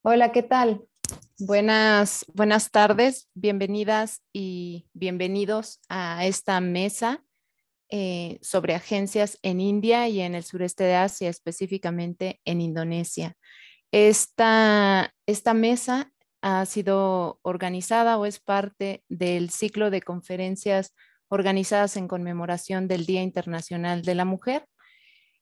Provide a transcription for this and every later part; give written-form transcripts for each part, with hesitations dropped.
Hola, ¿qué tal? Buenas tardes, bienvenidas y bienvenidos a esta mesa sobre agencias en India y en el sureste de Asia, específicamente en Indonesia. Esta mesa ha sido organizada o es parte del ciclo de conferencias organizadas en conmemoración del Día Internacional de la Mujer.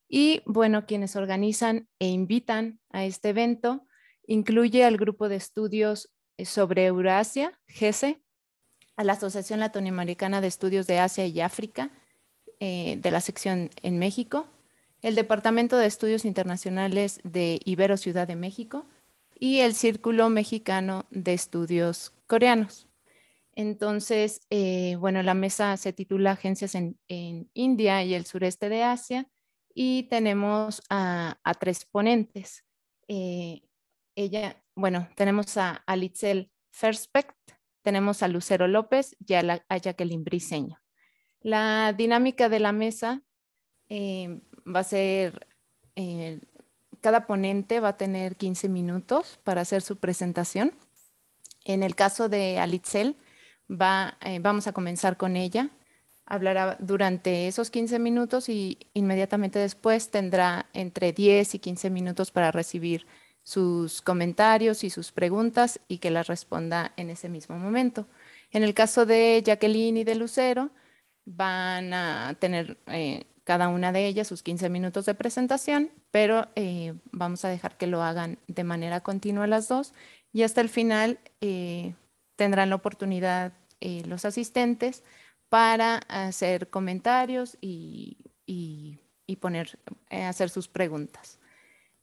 Y bueno, quienes organizan e invitan a este evento incluye al grupo de estudios sobre Eurasia, GESE, a la Asociación Latinoamericana de Estudios de Asia y África, de la sección en México, el Departamento de Estudios Internacionales de Ibero Ciudad de México y el Círculo Mexicano de Estudios Coreanos. Entonces, bueno, la mesa se titula Agencias en India y el sureste de Asia y tenemos a tres ponentes. Eh, bueno, tenemos a Litzel Ferspect, tenemos a Lucero López y a Jacqueline Briceño. La dinámica de la mesa va a ser, eh, cada ponente va a tener 15 minutos para hacer su presentación. En el caso de Alitzel, vamos a comenzar con ella. Hablará durante esos 15 minutos y inmediatamente después tendrá entre 10 y 15 minutos para recibir sus comentarios y sus preguntas y que las responda en ese mismo momento. En el caso de Jacqueline y de Lucero, van a tener cada una de ellas sus 15 minutos de presentación, pero vamos a dejar que lo hagan de manera continua las dos y hasta el final tendrán la oportunidad los asistentes para hacer comentarios y hacer sus preguntas.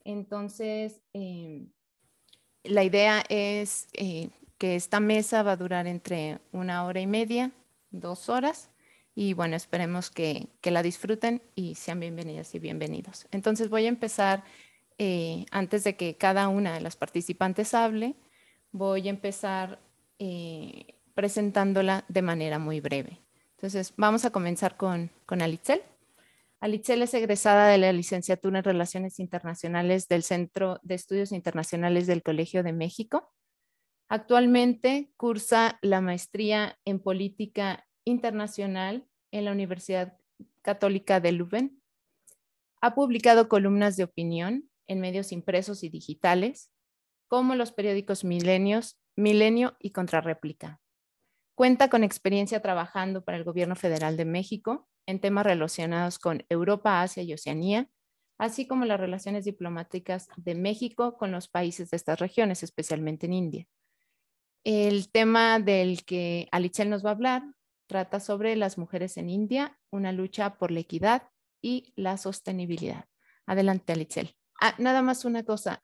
Entonces, la idea es que esta mesa va a durar entre 1 hora y media, 2 horas. Y bueno, esperemos que la disfruten y sean bienvenidas y bienvenidos. Entonces voy a empezar, antes de que cada una de las participantes hable, voy a empezar presentándola de manera muy breve. Entonces vamos a comenzar con Alitzel. Alitzel es egresada de la licenciatura en Relaciones Internacionales del Centro de Estudios Internacionales del Colegio de México. Actualmente cursa la maestría en Política Internacional en la Universidad Católica de Leuven. Ha publicado columnas de opinión en medios impresos y digitales, como los periódicos Milenio y Contrarréplica. Cuenta con experiencia trabajando para el Gobierno Federal de México en temas relacionados con Europa, Asia y Oceanía, así como las relaciones diplomáticas de México con los países de estas regiones, especialmente en India. El tema del que Alitzel nos va a hablar trata sobre las mujeres en India, una lucha por la equidad y la sostenibilidad. Adelante, Alitzel. Nada más una cosa,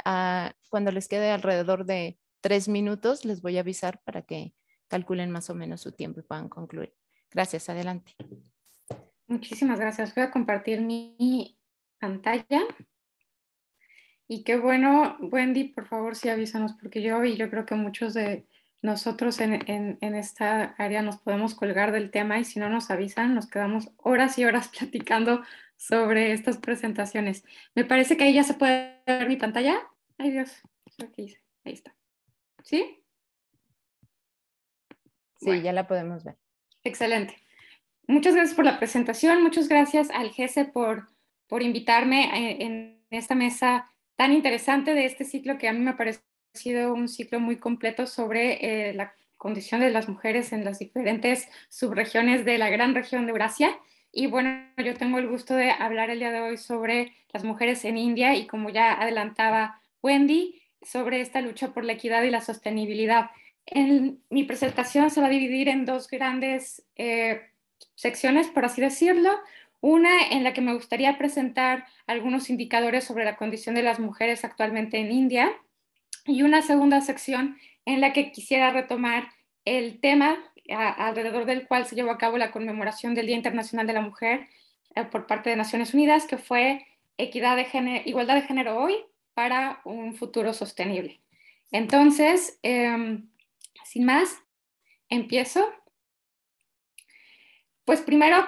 cuando les quede alrededor de 3 minutos, les voy a avisar para que calculen más o menos su tiempo y puedan concluir. Gracias, adelante. Muchísimas gracias. Voy a compartir mi pantalla. Y qué bueno, Wendy, por favor, sí avísanos, porque yo creo que muchos de nosotros en esta área nos podemos colgar del tema y si no nos avisan, nos quedamos horas y horas platicando sobre estas presentaciones. Me parece que ahí ya se puede ver mi pantalla. Ay, Dios, eso que hice. Ahí está. ¿Sí? Sí, Bueno, ya la podemos ver. excelente. Muchas gracias por la presentación, muchas gracias al GESE por invitarme en esta mesa tan interesante de este ciclo que a mí me ha parecido un ciclo muy completo sobre la condición de las mujeres en las diferentes subregiones de la gran región de Eurasia. Y bueno, yo tengo el gusto de hablar el día de hoy sobre las mujeres en India y como ya adelantaba Wendy, sobre esta lucha por la equidad y la sostenibilidad. Mi presentación se va a dividir en dos grandes secciones, por así decirlo. Una en la que me gustaría presentar algunos indicadores sobre la condición de las mujeres actualmente en India y una segunda sección en la que quisiera retomar el tema alrededor del cual se llevó a cabo la conmemoración del Día Internacional de la Mujer por parte de Naciones Unidas, que fue igualdad de género hoy para un futuro sostenible. Entonces, sin más, empiezo. Pues primero,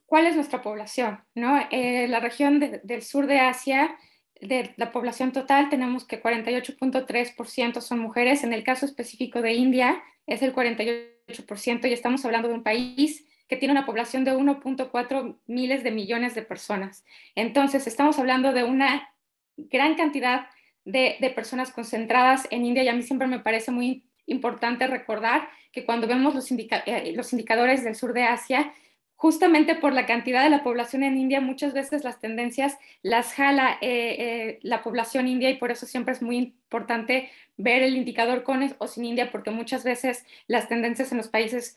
¿cuál es nuestra población? ¿No? La región del sur de Asia de la población total tenemos que 48.3% son mujeres. En el caso específico de India es el 48% y estamos hablando de un país que tiene una población de 1.4 miles de millones de personas. Entonces, estamos hablando de una gran cantidad de personas concentradas en India y a mí siempre me parece muy importante recordar que cuando vemos los indicadores del sur de Asia, justamente por la cantidad de la población en India, muchas veces las tendencias las jala la población india y por eso siempre es muy importante ver el indicador con o sin India, porque muchas veces las tendencias en los países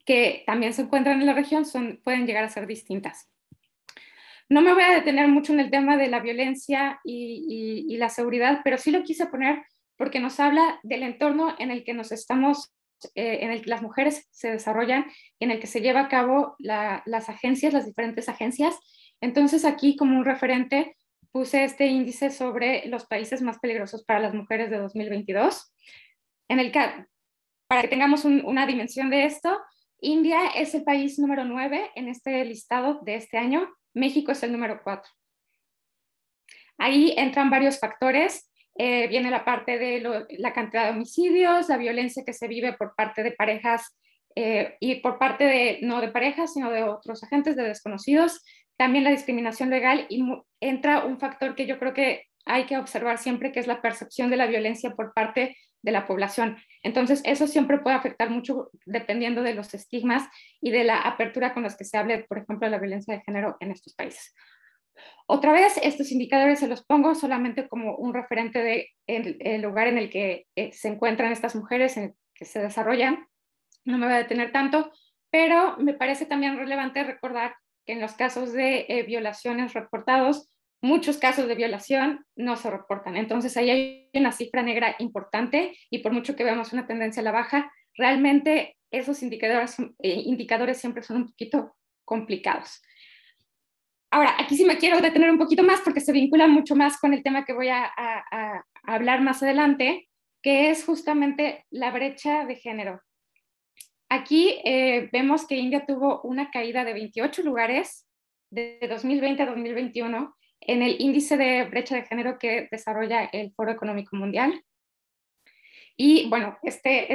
que también se encuentran en la región pueden llegar a ser distintas. No me voy a detener mucho en el tema de la violencia y la seguridad, pero sí lo quise poner porque nos habla del entorno en el que nos estamos en el que las mujeres se desarrollan, en el que se lleva a cabo las agencias, las diferentes agencias. Entonces aquí como un referente puse este índice sobre los países más peligrosos para las mujeres de 2022. Para que tengamos una dimensión de esto, India es el país número 9 en este listado de este año, México es el número 4. Ahí entran varios factores. Viene la parte de la cantidad de homicidios, la violencia que se vive por parte de parejas y por parte de, no de parejas, sino de otros agentes, de desconocidos. También la discriminación legal y entra un factor que yo creo que hay que observar siempre, que es la percepción de la violencia por parte de la población. Entonces, eso siempre puede afectar mucho dependiendo de los estigmas y de la apertura con las que se hable, por ejemplo, de la violencia de género en estos países. Otra vez, estos indicadores se los pongo solamente como un referente del lugar en el que se encuentran estas mujeres, en el que se desarrollan. No me voy a detener tanto, pero me parece también relevante recordar que en los casos de violaciones reportados, muchos casos de violación no se reportan. Entonces ahí hay una cifra negra importante y por mucho que veamos una tendencia a la baja, realmente esos indicadores siempre son un poquito complicados. Ahora, aquí sí me quiero detener un poquito más porque se vincula mucho más con el tema que voy a hablar más adelante, que es justamente la brecha de género. Aquí vemos que India tuvo una caída de 28 lugares de 2020 a 2021 en el índice de brecha de género que desarrolla el Foro Económico Mundial. Y bueno, este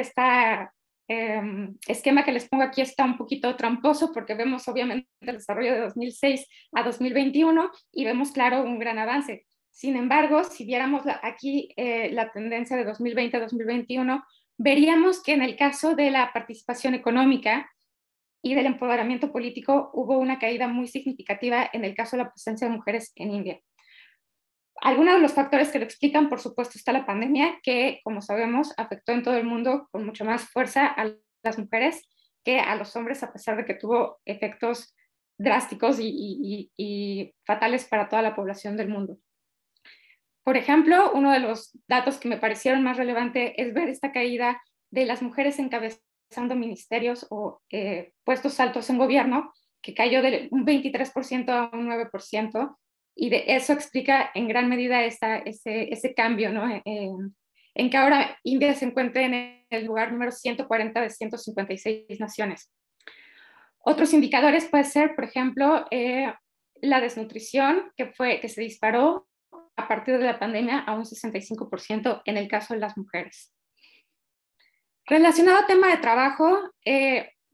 esquema que les pongo aquí está un poquito tramposo porque vemos obviamente el desarrollo de 2006 a 2021 y vemos claro un gran avance. Sin embargo, si viéramos aquí la tendencia de 2020 a 2021, veríamos que en el caso de la participación económica y del empoderamiento político hubo una caída muy significativa en el caso de la presencia de mujeres en India. Algunos de los factores que lo explican, por supuesto, está la pandemia, que, como sabemos, afectó en todo el mundo con mucha más fuerza a las mujeres que a los hombres, a pesar de que tuvo efectos drásticos y fatales para toda la población del mundo. Por ejemplo, uno de los datos que me parecieron más relevante es ver esta caída de las mujeres encabezando ministerios o puestos altos en gobierno, que cayó de un 23% a un 9%, y de eso explica en gran medida ese cambio, ¿no? En que ahora India se encuentra en el lugar número 140 de 156 naciones. Otros indicadores puede ser, por ejemplo, la desnutrición, que se disparó a partir de la pandemia a un 65% en el caso de las mujeres. Relacionado al tema de trabajo,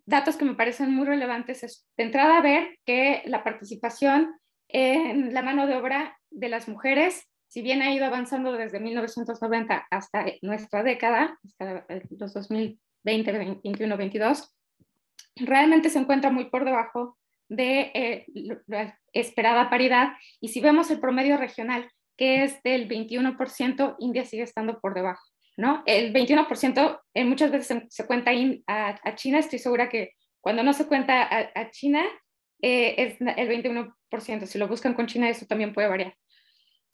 datos que me parecen muy relevantes es de entrada ver que la participación en la mano de obra de las mujeres, si bien ha ido avanzando desde 1990 hasta nuestra década, hasta los 2020, 2021, 22, realmente se encuentra muy por debajo de la esperada paridad. Y si vemos el promedio regional, que es del 21%, India sigue estando por debajo, ¿no? El 21% muchas veces se cuenta a China. Estoy segura que cuando no se cuenta a China es el 21%. Si lo buscan con China, eso también puede variar.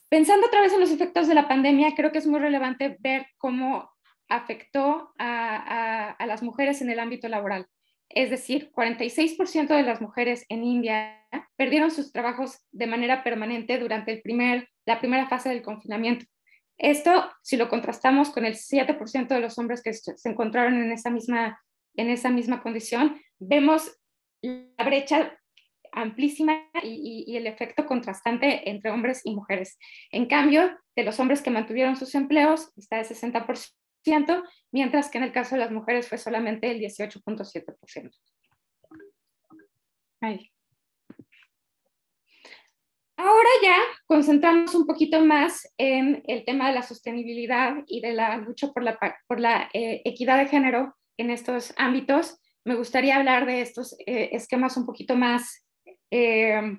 Pensando otra vez en los efectos de la pandemia, creo que es muy relevante ver cómo afectó a las mujeres en el ámbito laboral. Es decir, 46% de las mujeres en India perdieron sus trabajos de manera permanente durante la primera fase del confinamiento. Esto, si lo contrastamos con el 7% de los hombres que se encontraron en esa misma condición, vemos la brecha amplísima y el efecto contrastante entre hombres y mujeres. En cambio, de los hombres que mantuvieron sus empleos está el 60%, mientras que en el caso de las mujeres fue solamente el 18.7%. Ahí. Ahora ya concentramos un poquito más en el tema de la sostenibilidad y de la lucha por la equidad de género en estos ámbitos. Me gustaría hablar de estos esquemas un poquito más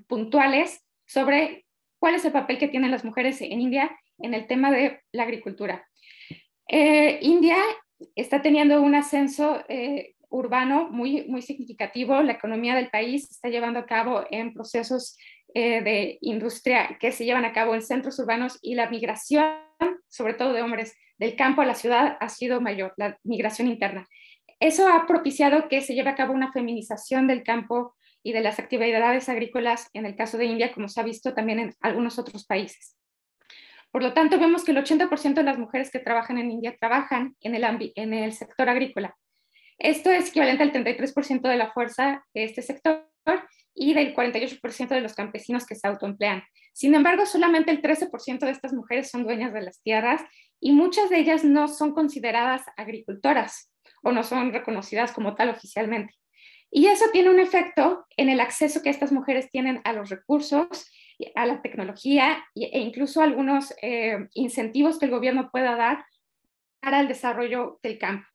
puntuales sobre cuál es el papel que tienen las mujeres en India en el tema de la agricultura. India está teniendo un ascenso urbano muy significativo. La economía del país se está llevando a cabo en procesos de industria que se llevan a cabo en centros urbanos, y la migración, sobre todo de hombres, del campo a la ciudad ha sido mayor, la migración interna. Eso ha propiciado que se lleve a cabo una feminización del campo y de las actividades agrícolas en el caso de India, como se ha visto también en algunos otros países. Por lo tanto, vemos que el 80% de las mujeres que trabajan en India trabajan en el sector agrícola. Esto es equivalente al 33% de la fuerza de este sector y del 48% de los campesinos que se autoemplean. Sin embargo, solamente el 13% de estas mujeres son dueñas de las tierras y muchas de ellas no son consideradas agricultoras o no son reconocidas como tal oficialmente. Y eso tiene un efecto en el acceso que estas mujeres tienen a los recursos, a la tecnología e incluso algunos incentivos que el gobierno pueda dar para el desarrollo del campo.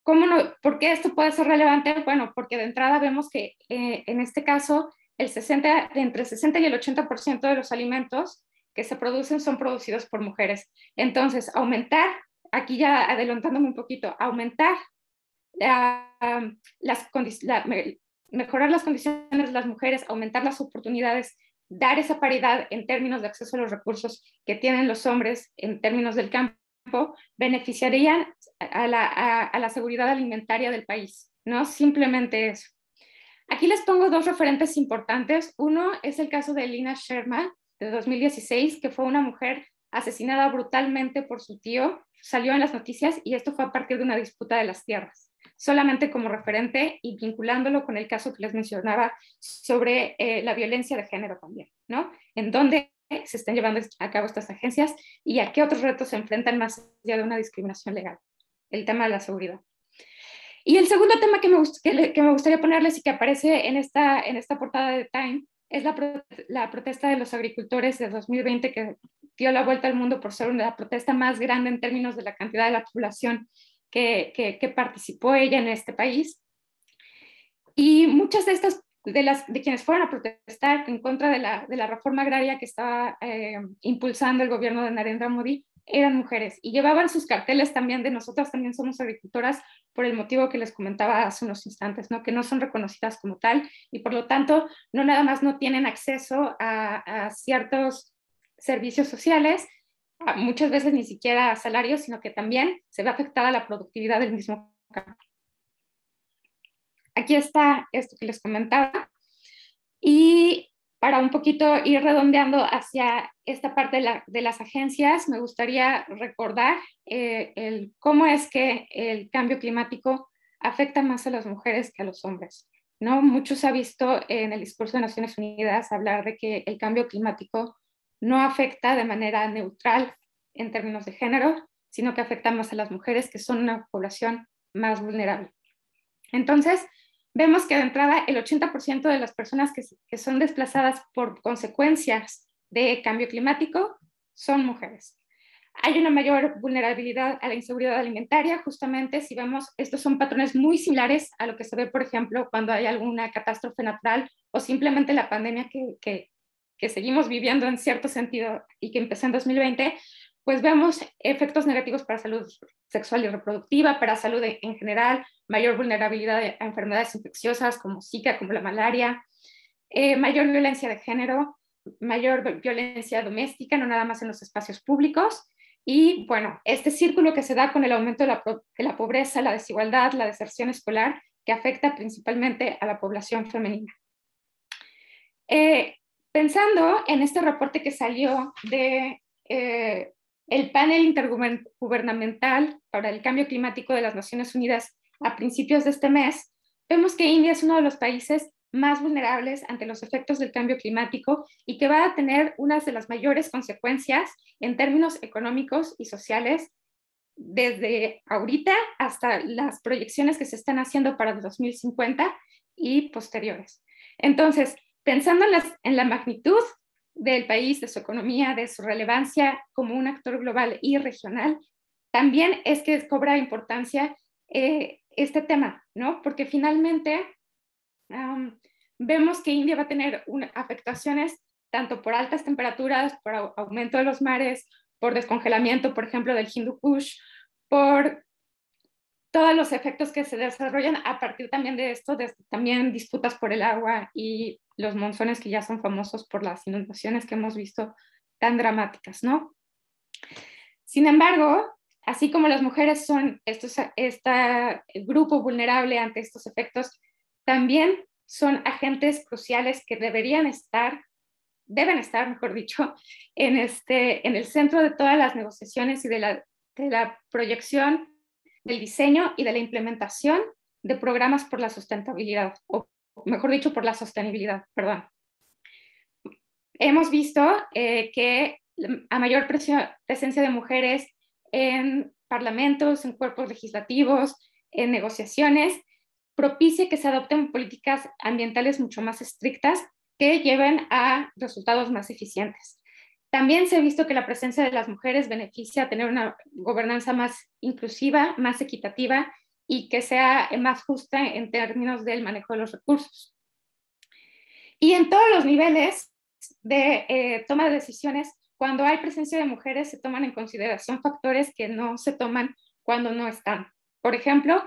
¿Cómo no? ¿Por qué esto puede ser relevante? Bueno, porque de entrada vemos que en este caso entre el 60 y el 80% de los alimentos que se producen son producidos por mujeres. Entonces, aquí ya adelantándome un poquito, mejorar las condiciones de las mujeres, aumentar las oportunidades, dar esa paridad en términos de acceso a los recursos que tienen los hombres en términos del campo, beneficiarían a la seguridad alimentaria del país, no simplemente eso. Aquí les pongo dos referentes importantes. Uno es el caso de Lina Sharma, de 2016, que fue una mujer asesinada brutalmente por su tío. Salió en las noticias y esto fue a partir de una disputa de las tierras. Solamente como referente y vinculándolo con el caso que les mencionaba sobre la violencia de género también, ¿no? En donde se están llevando a cabo estas agencias y a qué otros retos se enfrentan más allá de una discriminación legal. El tema de la seguridad. Y el segundo tema que me gustaría ponerles y que aparece en esta portada de Time es la protesta de los agricultores de 2020, que dio la vuelta al mundo por ser la protesta más grande en términos de la cantidad de la población que participó ella en este país. Y muchas de quienes fueron a protestar en contra de la reforma agraria que estaba impulsando el gobierno de Narendra Modi eran mujeres y llevaban sus carteles también de nosotras también somos agricultoras, por el motivo que les comentaba hace unos instantes, ¿no? Que no son reconocidas como tal y por lo tanto no nada más no tienen acceso a ciertos servicios sociales, muchas veces ni siquiera a salarios, sino que también se ve afectada la productividad del mismo campo. Aquí está esto que les comentaba. Y para un poquito ir redondeando hacia esta parte de las agencias, me gustaría recordar cómo es que el cambio climático afecta más a las mujeres que a los hombres, ¿no? Mucho se ha visto en el discurso de Naciones Unidas hablar de que el cambio climático no afecta de manera neutral en términos de género, sino que afecta más a las mujeres, que son una población más vulnerable. Entonces, vemos que de entrada el 80% de las personas que son desplazadas por consecuencias de cambio climático son mujeres. Hay una mayor vulnerabilidad a la inseguridad alimentaria, justamente si vemos, estos son patrones muy similares a lo que se ve, por ejemplo, cuando hay alguna catástrofe natural o simplemente la pandemia que seguimos viviendo en cierto sentido y que empezó en 2020, pues vemos efectos negativos para salud sexual y reproductiva, para salud en general, mayor vulnerabilidad a enfermedades infecciosas como Zika, como la malaria, mayor violencia de género, mayor violencia doméstica, no nada más en los espacios públicos. Y bueno, este círculo que se da con el aumento de la pobreza, la desigualdad, la deserción escolar, que afecta principalmente a la población femenina. Pensando en este reporte que salió de el panel intergubernamental para el cambio climático de las Naciones Unidas a principios de este mes, vemos que India es uno de los países más vulnerables ante los efectos del cambio climático y que va a tener unas de las mayores consecuencias en términos económicos y sociales desde ahorita hasta las proyecciones que se están haciendo para el 2050 y posteriores. Entonces, pensando en la magnitud del país, de su economía, de su relevancia como un actor global y regional, también es que cobra importancia este tema, ¿no? Porque finalmente vemos que India va a tener afectaciones tanto por altas temperaturas, por aumento de los mares, por descongelamiento, por ejemplo, del Hindu Kush, por todos los efectos que se desarrollan a partir también de esto, también disputas por el agua y los monzones que ya son famosos por las inundaciones que hemos visto tan dramáticas, ¿no? Sin embargo, así como las mujeres son este grupo vulnerable ante estos efectos, también son agentes cruciales que deben estar, mejor dicho, en el centro de todas las negociaciones y de la proyección, del diseño y de la implementación de programas por la sustentabilidad, o mejor dicho, por la sostenibilidad, perdón. Hemos visto que a mayor presencia de mujeres en parlamentos, en cuerpos legislativos, en negociaciones, propicia que se adopten políticas ambientales mucho más estrictas que lleven a resultados más eficientes. También se ha visto que la presencia de las mujeres beneficia a tener una gobernanza más inclusiva, más equitativa y que sea más justa en términos del manejo de los recursos. Y en todos los niveles de toma de decisiones, cuando hay presencia de mujeres, se toman en consideración factores que no se toman cuando no están. Por ejemplo,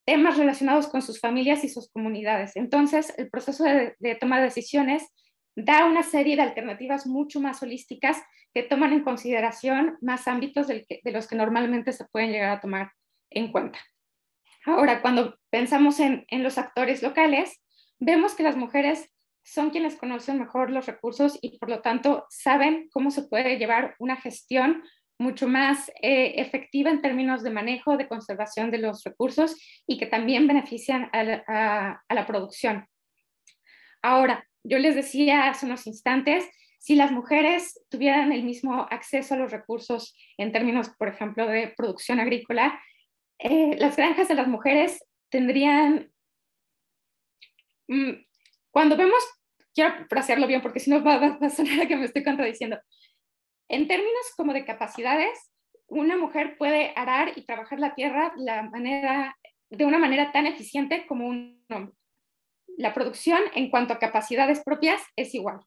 temas relacionados con sus familias y sus comunidades. Entonces, el proceso de toma de decisiones da una serie de alternativas mucho más holísticas que toman en consideración más ámbitos de los que normalmente se pueden llegar a tomar en cuenta. Ahora, cuando pensamos en los actores locales, vemos que las mujeres son quienes conocen mejor los recursos y por lo tanto saben cómo se puede llevar una gestión mucho más efectiva en términos de manejo, de conservación de los recursos y que también benefician a la producción. Ahora, yo les decía hace unos instantes, si las mujeres tuvieran el mismo acceso a los recursos en términos, por ejemplo, de producción agrícola, las granjas de las mujeres tendrían... Cuando vemos, quiero frasearlo bien porque si no va a sonar a que me estoy contradiciendo. En términos como de capacidades, una mujer puede arar y trabajar la tierra de una manera tan eficiente como un hombre. La producción en cuanto a capacidades propias es igual.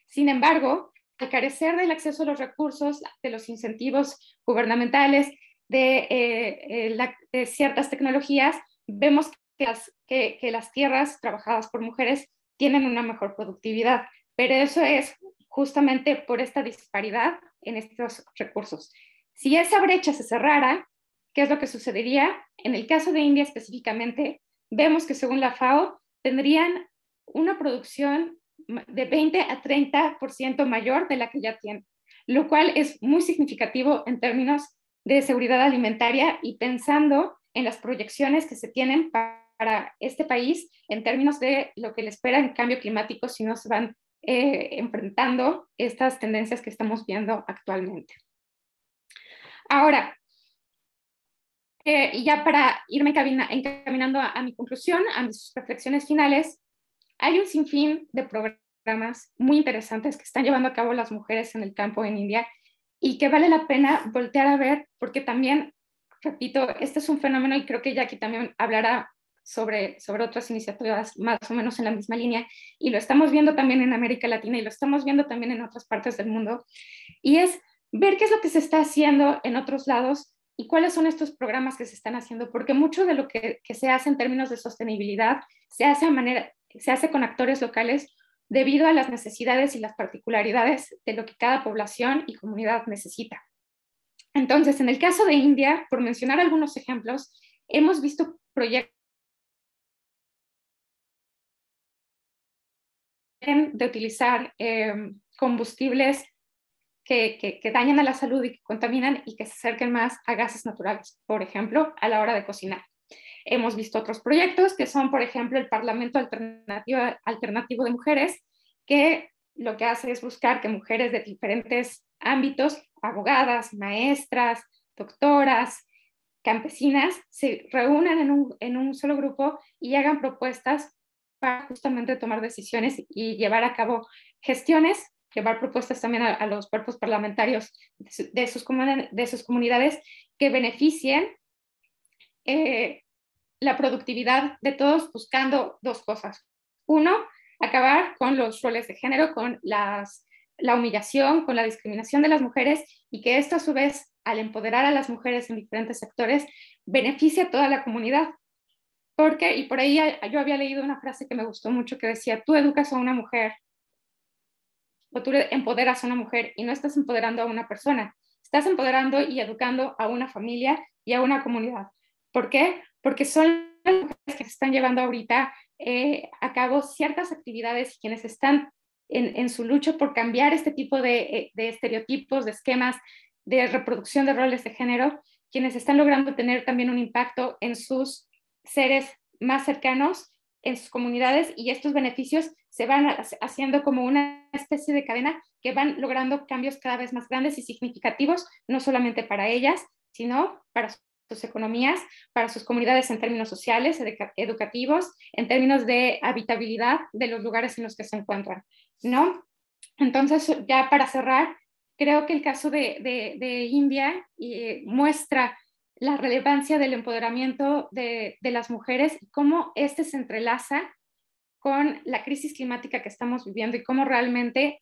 Sin embargo, al carecer del acceso a los recursos, de los incentivos gubernamentales, de ciertas tecnologías, vemos que las tierras trabajadas por mujeres tienen una mejor productividad, pero eso es justamente por esta disparidad en estos recursos. Si esa brecha se cerrara, ¿qué es lo que sucedería? En el caso de India específicamente, vemos que según la FAO tendrían una producción de 20 a 30% mayor de la que ya tienen, lo cual es muy significativo en términos de seguridad alimentaria y pensando en las proyecciones que se tienen para este país en términos de lo que le espera en cambio climático si no se van enfrentando estas tendencias que estamos viendo actualmente. Ahora, y ya para irme encaminando a mi conclusión, a mis reflexiones finales, hay un sinfín de programas muy interesantes que están llevando a cabo las mujeres en el campo en India y que vale la pena voltear a ver porque también, repito, este es un fenómeno y creo que Jackie también hablará sobre otras iniciativas más o menos en la misma línea y lo estamos viendo también en América Latina y lo estamos viendo también en otras partes del mundo y es ver qué es lo que se está haciendo en otros lados y cuáles son estos programas que se están haciendo, porque mucho de lo que se hace en términos de sostenibilidad se hace con actores locales debido a las necesidades y las particularidades de lo que cada población y comunidad necesita. Entonces, en el caso de India, por mencionar algunos ejemplos, hemos visto proyectos de utilizar combustibles que dañan a la salud y que contaminan y que se acerquen más a gases naturales, por ejemplo, a la hora de cocinar. hemos visto otros proyectos que son, por ejemplo, el Parlamento Alternativo de Mujeres, que lo que hace es buscar que mujeres de diferentes ámbitos, abogadas, maestras, doctoras, campesinas, se reúnan en un solo grupo y hagan propuestas para justamente tomar decisiones y llevar a cabo gestiones, llevar propuestas también a los cuerpos parlamentarios de sus comunidades que beneficien la productividad de todos, buscando dos cosas. Uno, acabar con los roles de género, con la humillación, con la discriminación de las mujeres, y que esto a su vez, al empoderar a las mujeres en diferentes sectores, beneficia a toda la comunidad. Porque, y por ahí yo había leído una frase que me gustó mucho que decía, tú educas a una mujer o tú empoderas a una mujer y no estás empoderando a una persona, estás empoderando y educando a una familia y a una comunidad. ¿Por qué? Porque son las mujeres que están llevando ahorita a cabo ciertas actividades y quienes están en su lucha por cambiar este tipo de estereotipos, de esquemas, de reproducción de roles de género, quienes están logrando tener también un impacto en sus seres más cercanos, en sus comunidades, y estos beneficios se van haciendo como una especie de cadena que van logrando cambios cada vez más grandes y significativos, no solamente para ellas, sino para sus economías, para sus comunidades en términos sociales, educativos, en términos de habitabilidad de los lugares en los que se encuentran, ¿no? Entonces, ya para cerrar, creo que el caso de India muestra la relevancia del empoderamiento de las mujeres y cómo este se entrelaza con la crisis climática que estamos viviendo y cómo realmente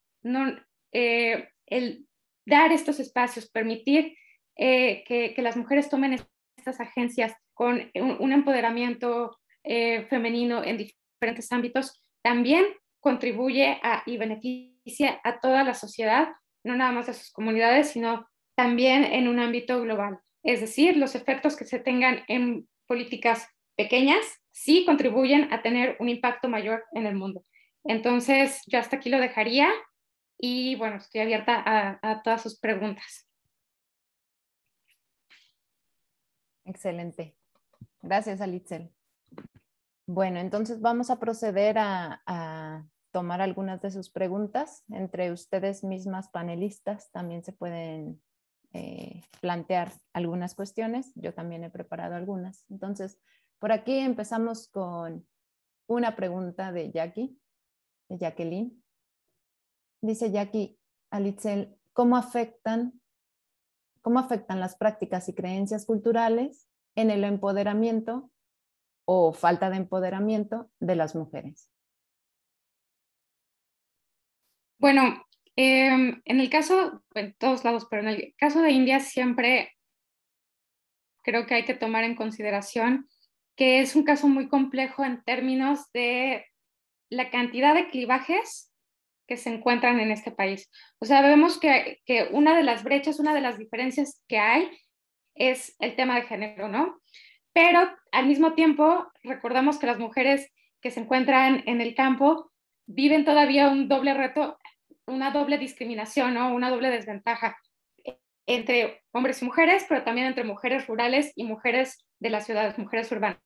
el dar estos espacios, permitir que las mujeres tomen estas agencias con un empoderamiento femenino en diferentes ámbitos, también contribuye y beneficia a toda la sociedad, no nada más a sus comunidades, sino también en un ámbito global. Es decir, los efectos que se tengan en políticas pequeñas sí contribuyen a tener un impacto mayor en el mundo. Entonces, yo hasta aquí lo dejaría y bueno, estoy abierta a todas sus preguntas. Excelente. Gracias, Alitzell. Bueno, entonces vamos a proceder a tomar algunas de sus preguntas. Entre ustedes mismas panelistas también se pueden plantear algunas cuestiones. Yo también he preparado algunas. Entonces, por aquí empezamos con una pregunta de Jackie, de Jacqueline. Dice Jackie, Alitzell, ¿cómo afectan las prácticas y creencias culturales en el empoderamiento o falta de empoderamiento de las mujeres? Bueno, en el caso, en todos lados, pero en el caso de India siempre creo que hay que tomar en consideración que es un caso muy complejo en términos de la cantidad de clivajes que se encuentran en este país. O sea, vemos que una de las brechas, una de las diferencias que hay es el tema de género, ¿no? Pero al mismo tiempo, recordamos que las mujeres que se encuentran en el campo viven todavía un doble reto, una doble discriminación, ¿no? Una doble desventaja entre hombres y mujeres, pero también entre mujeres rurales y mujeres de las ciudades, mujeres urbanas.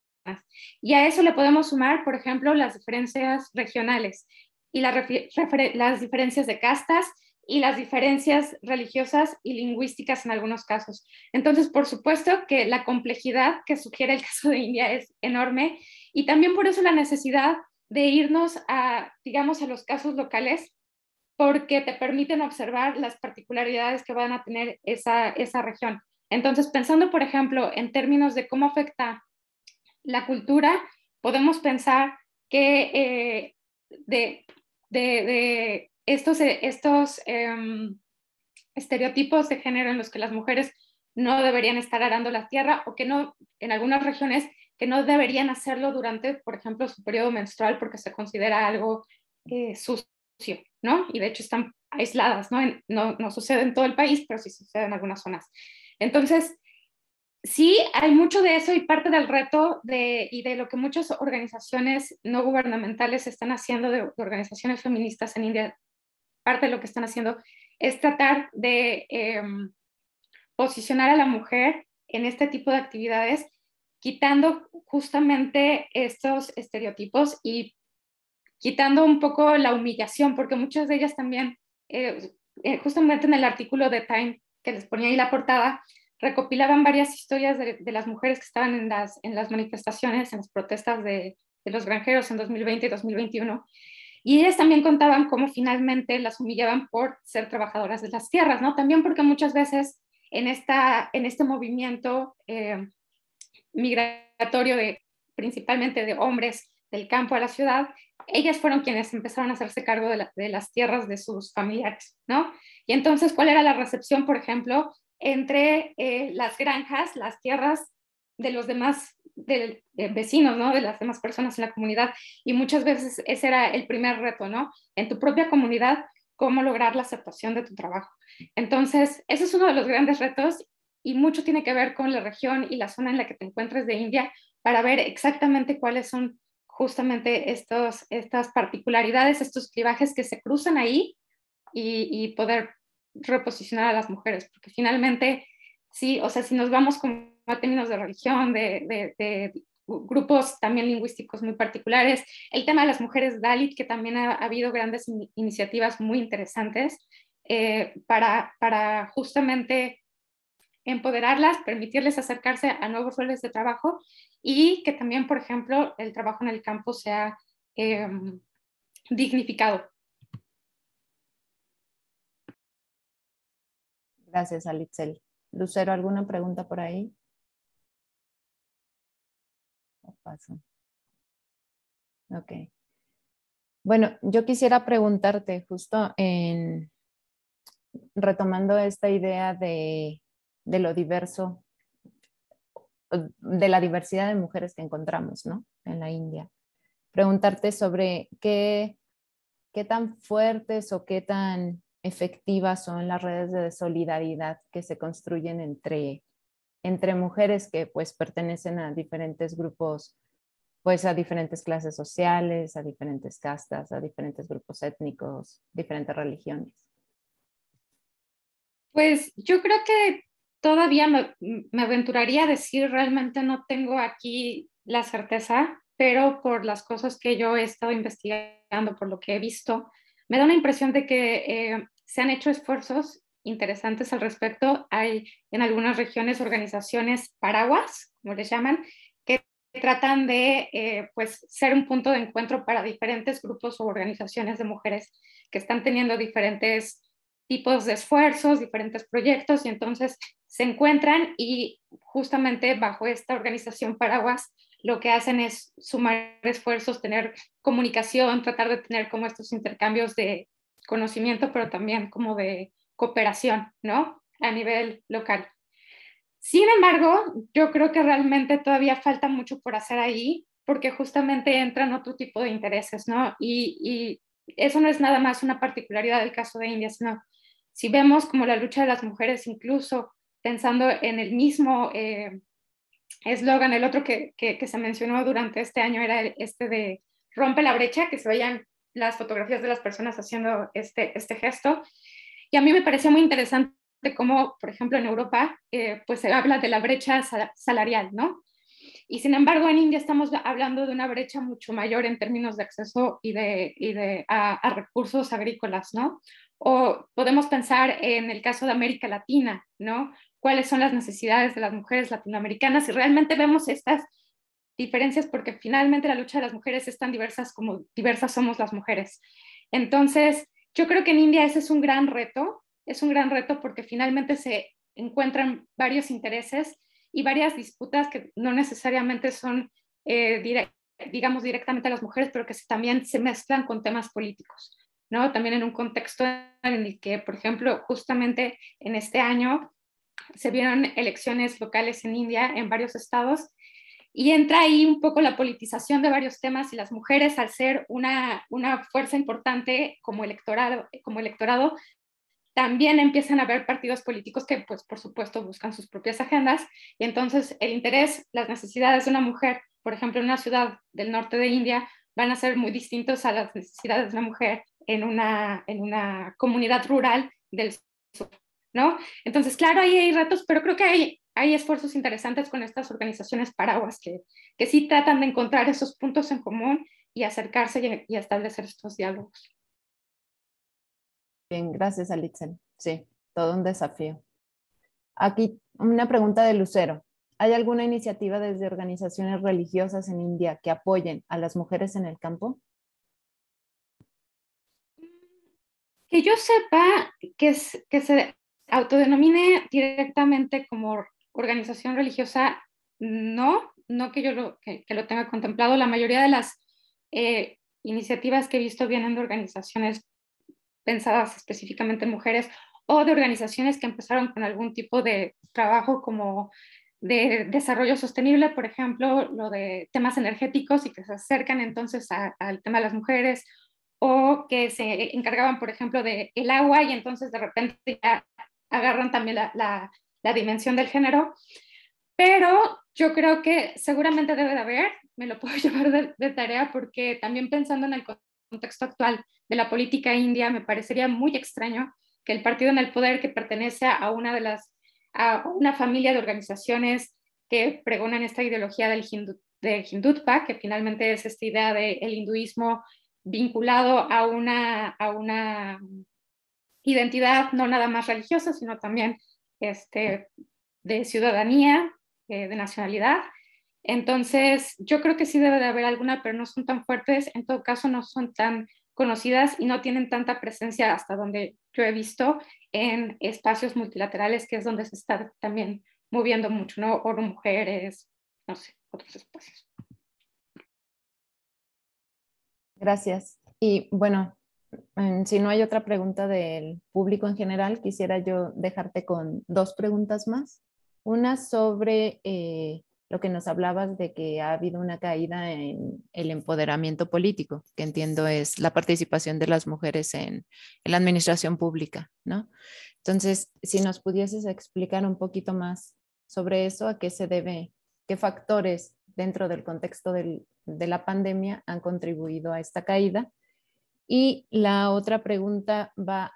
Y a eso le podemos sumar, por ejemplo, las diferencias regionales y las diferencias de castas y las diferencias religiosas y lingüísticas en algunos casos. Entonces, por supuesto que la complejidad que sugiere el caso de India es enorme y también por eso la necesidad de irnos a, digamos, a los casos locales, porque te permiten observar las particularidades que van a tener esa región. Entonces, pensando, por ejemplo, en términos de cómo afecta la cultura, podemos pensar que de estos estereotipos de género en los que las mujeres no deberían estar arando la tierra o que no, en algunas regiones, que no deberían hacerlo durante, por ejemplo, su periodo menstrual porque se considera algo sucio, ¿no? Y de hecho están aisladas, ¿no? No sucede en todo el país, pero sí sucede en algunas zonas. Entonces, sí, hay mucho de eso y parte del reto y de lo que muchas organizaciones no gubernamentales están haciendo, de organizaciones feministas en India, parte de lo que están haciendo es tratar de posicionar a la mujer en este tipo de actividades quitando justamente estos estereotipos y quitando un poco la humillación, porque muchas de ellas también, justamente en el artículo de Time que les ponía ahí la portada, recopilaban varias historias de las mujeres que estaban en las manifestaciones, en las protestas de los granjeros en 2020 y 2021. Y ellas también contaban cómo finalmente las humillaban por ser trabajadoras de las tierras, ¿no? También porque muchas veces en este movimiento migratorio principalmente de hombres del campo a la ciudad, ellas fueron quienes empezaron a hacerse cargo de las tierras de sus familiares, ¿no? Y entonces, ¿cuál era la recepción, por ejemplo, entre las granjas, las tierras de los demás vecinos, ¿no? De las demás personas en la comunidad? Y muchas veces ese era el primer reto, ¿no? En tu propia comunidad, cómo lograr la aceptación de tu trabajo. Entonces, ese es uno de los grandes retos y mucho tiene que ver con la región y la zona en la que te encuentres de India para ver exactamente cuáles son justamente estas particularidades, estos clivajes que se cruzan ahí y poder reposicionar a las mujeres, porque finalmente, sí, o sea, si nos vamos como a términos de religión, de grupos también lingüísticos muy particulares, el tema de las mujeres Dalit, que también ha habido grandes iniciativas muy interesantes para justamente empoderarlas, permitirles acercarse a nuevos roles de trabajo y que también, por ejemplo, el trabajo en el campo sea dignificado. Gracias, Alitzel. Lucero, ¿alguna pregunta por ahí? Paso. Ok. Bueno, yo quisiera preguntarte justo retomando esta idea de lo diverso, de la diversidad de mujeres que encontramos, ¿no? En la India. Preguntarte sobre qué tan fuertes o qué tan efectivas son las redes de solidaridad que se construyen entre mujeres que pues pertenecen a diferentes grupos, pues a diferentes clases sociales, a diferentes castas, a diferentes grupos étnicos, diferentes religiones. Pues yo creo que todavía me aventuraría a decir, realmente no tengo aquí la certeza, pero por las cosas que yo he estado investigando, por lo que he visto, me da una impresión de que se han hecho esfuerzos interesantes al respecto. Hay en algunas regiones organizaciones paraguas, como les llaman, que tratan de pues ser un punto de encuentro para diferentes grupos o organizaciones de mujeres que están teniendo diferentes tipos de esfuerzos, diferentes proyectos, y entonces se encuentran y justamente bajo esta organización Paraguas lo que hacen es sumar esfuerzos, tener comunicación, tratar de tener como estos intercambios de conocimiento, pero también como de cooperación, ¿no? A nivel local. Sin embargo, yo creo que realmente todavía falta mucho por hacer ahí, porque justamente entran otro tipo de intereses, ¿no? Y eso no es nada más una particularidad del caso de India, sino si vemos como la lucha de las mujeres, incluso pensando en el mismo eslogan, el otro que se mencionó durante este año era este de rompe la brecha, que se veían las fotografías de las personas haciendo este gesto. Y a mí me pareció muy interesante cómo, por ejemplo, en Europa, pues se habla de la brecha salarial, ¿no? Y sin embargo, en India estamos hablando de una brecha mucho mayor en términos de acceso a recursos agrícolas, ¿no? O podemos pensar en el caso de América Latina, ¿no? ¿Cuáles son las necesidades de las mujeres latinoamericanas? Y realmente vemos estas diferencias porque finalmente la lucha de las mujeres es tan diversas como diversas somos las mujeres. Entonces, yo creo que en India ese es un gran reto porque finalmente se encuentran varios intereses y varias disputas que no necesariamente son, digamos, directamente a las mujeres, pero que también se mezclan con temas políticos, ¿no? También en un contexto en el que, por ejemplo, justamente en este año se vieron elecciones locales en India, en varios estados, y entra ahí un poco la politización de varios temas y las mujeres, al ser una fuerza importante como electorado, también empiezan a haber partidos políticos que, pues, por supuesto, buscan sus propias agendas. Y entonces el interés, las necesidades de una mujer, por ejemplo, en una ciudad del norte de India, van a ser muy distintos a las necesidades de una mujer en una comunidad rural del sur. ¿no? Entonces, claro, ahí hay retos, pero creo que hay esfuerzos interesantes con estas organizaciones paraguas que sí tratan de encontrar esos puntos en común y acercarse y establecer estos diálogos. Bien, gracias, Alitzen. Sí, todo un desafío. Aquí una pregunta de Lucero. ¿Hay alguna iniciativa desde organizaciones religiosas en India que apoyen a las mujeres en el campo? Que yo sepa que se autodenomine directamente como organización religiosa, no que lo tenga contemplado. La mayoría de las iniciativas que he visto vienen de organizaciones pensadas específicamente en mujeres o de organizaciones que empezaron con algún tipo de trabajo como de desarrollo sostenible, por ejemplo, lo de temas energéticos y que se acercan entonces al tema de las mujeres, o que se encargaban, por ejemplo, del agua y entonces de repente ya agarran también la dimensión del género. Pero yo creo que seguramente debe de haber, me lo puedo llevar de tarea, porque también pensando en el contexto actual de la política india, me parecería muy extraño que el partido en el poder, que pertenece a a una familia de organizaciones que pregonan esta ideología del hindutva, que finalmente es esta idea del hinduismo vinculado a una identidad no nada más religiosa, sino también de ciudadanía, de nacionalidad. Entonces, yo creo que sí debe de haber alguna, pero no son tan fuertes, en todo caso no son tan conocidas y no tienen tanta presencia hasta donde yo he visto en espacios multilaterales, que es donde se está también moviendo mucho, ¿no? Oro Mujeres, no sé, otros espacios. Gracias. Y bueno, si no hay otra pregunta del público en general, quisiera yo dejarte con dos preguntas más. Una sobre lo que nos hablabas de que ha habido una caída en el empoderamiento político, que entiendo es la participación de las mujeres en la administración pública, ¿no? Entonces, si nos pudieses explicar un poquito más sobre eso, a qué se debe, qué factores dentro del contexto de la pandemia han contribuido a esta caída. Y la otra pregunta va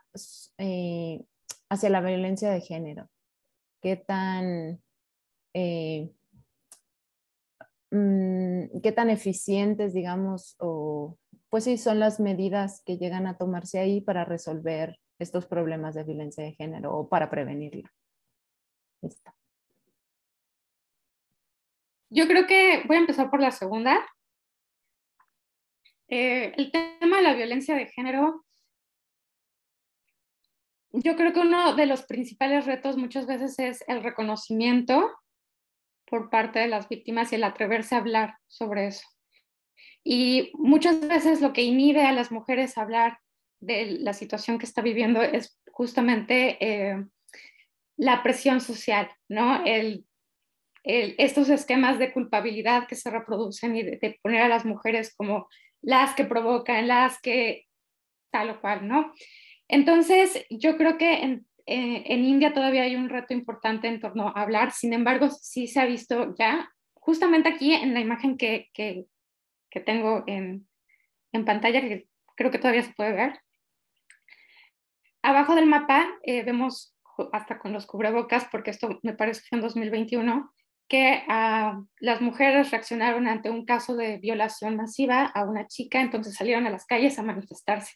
eh, hacia la violencia de género. ¿Qué tan, eh, qué tan eficientes, digamos, o pues sí, son las medidas que llegan a tomarse ahí para resolver estos problemas de violencia de género o para prevenirla? Listo. Yo creo que voy a empezar por la segunda. El tema de la violencia de género, yo creo que uno de los principales retos muchas veces es el reconocimiento por parte de las víctimas y el atreverse a hablar sobre eso. Y muchas veces lo que inhibe a las mujeres a hablar de la situación que está viviendo es justamente la presión social, ¿no? Estos esquemas de culpabilidad que se reproducen y de poner a las mujeres como las que provocan, las que tal o cual, ¿no? Entonces, yo creo que en India todavía hay un reto importante en torno a hablar. Sin embargo, sí se ha visto ya, justamente aquí en la imagen que tengo en pantalla, que creo que todavía se puede ver. Abajo del mapa vemos, hasta con los cubrebocas, porque esto me parece que fue en 2021, que las mujeres reaccionaron ante un caso de violación masiva a una chica, entonces salieron a las calles a manifestarse.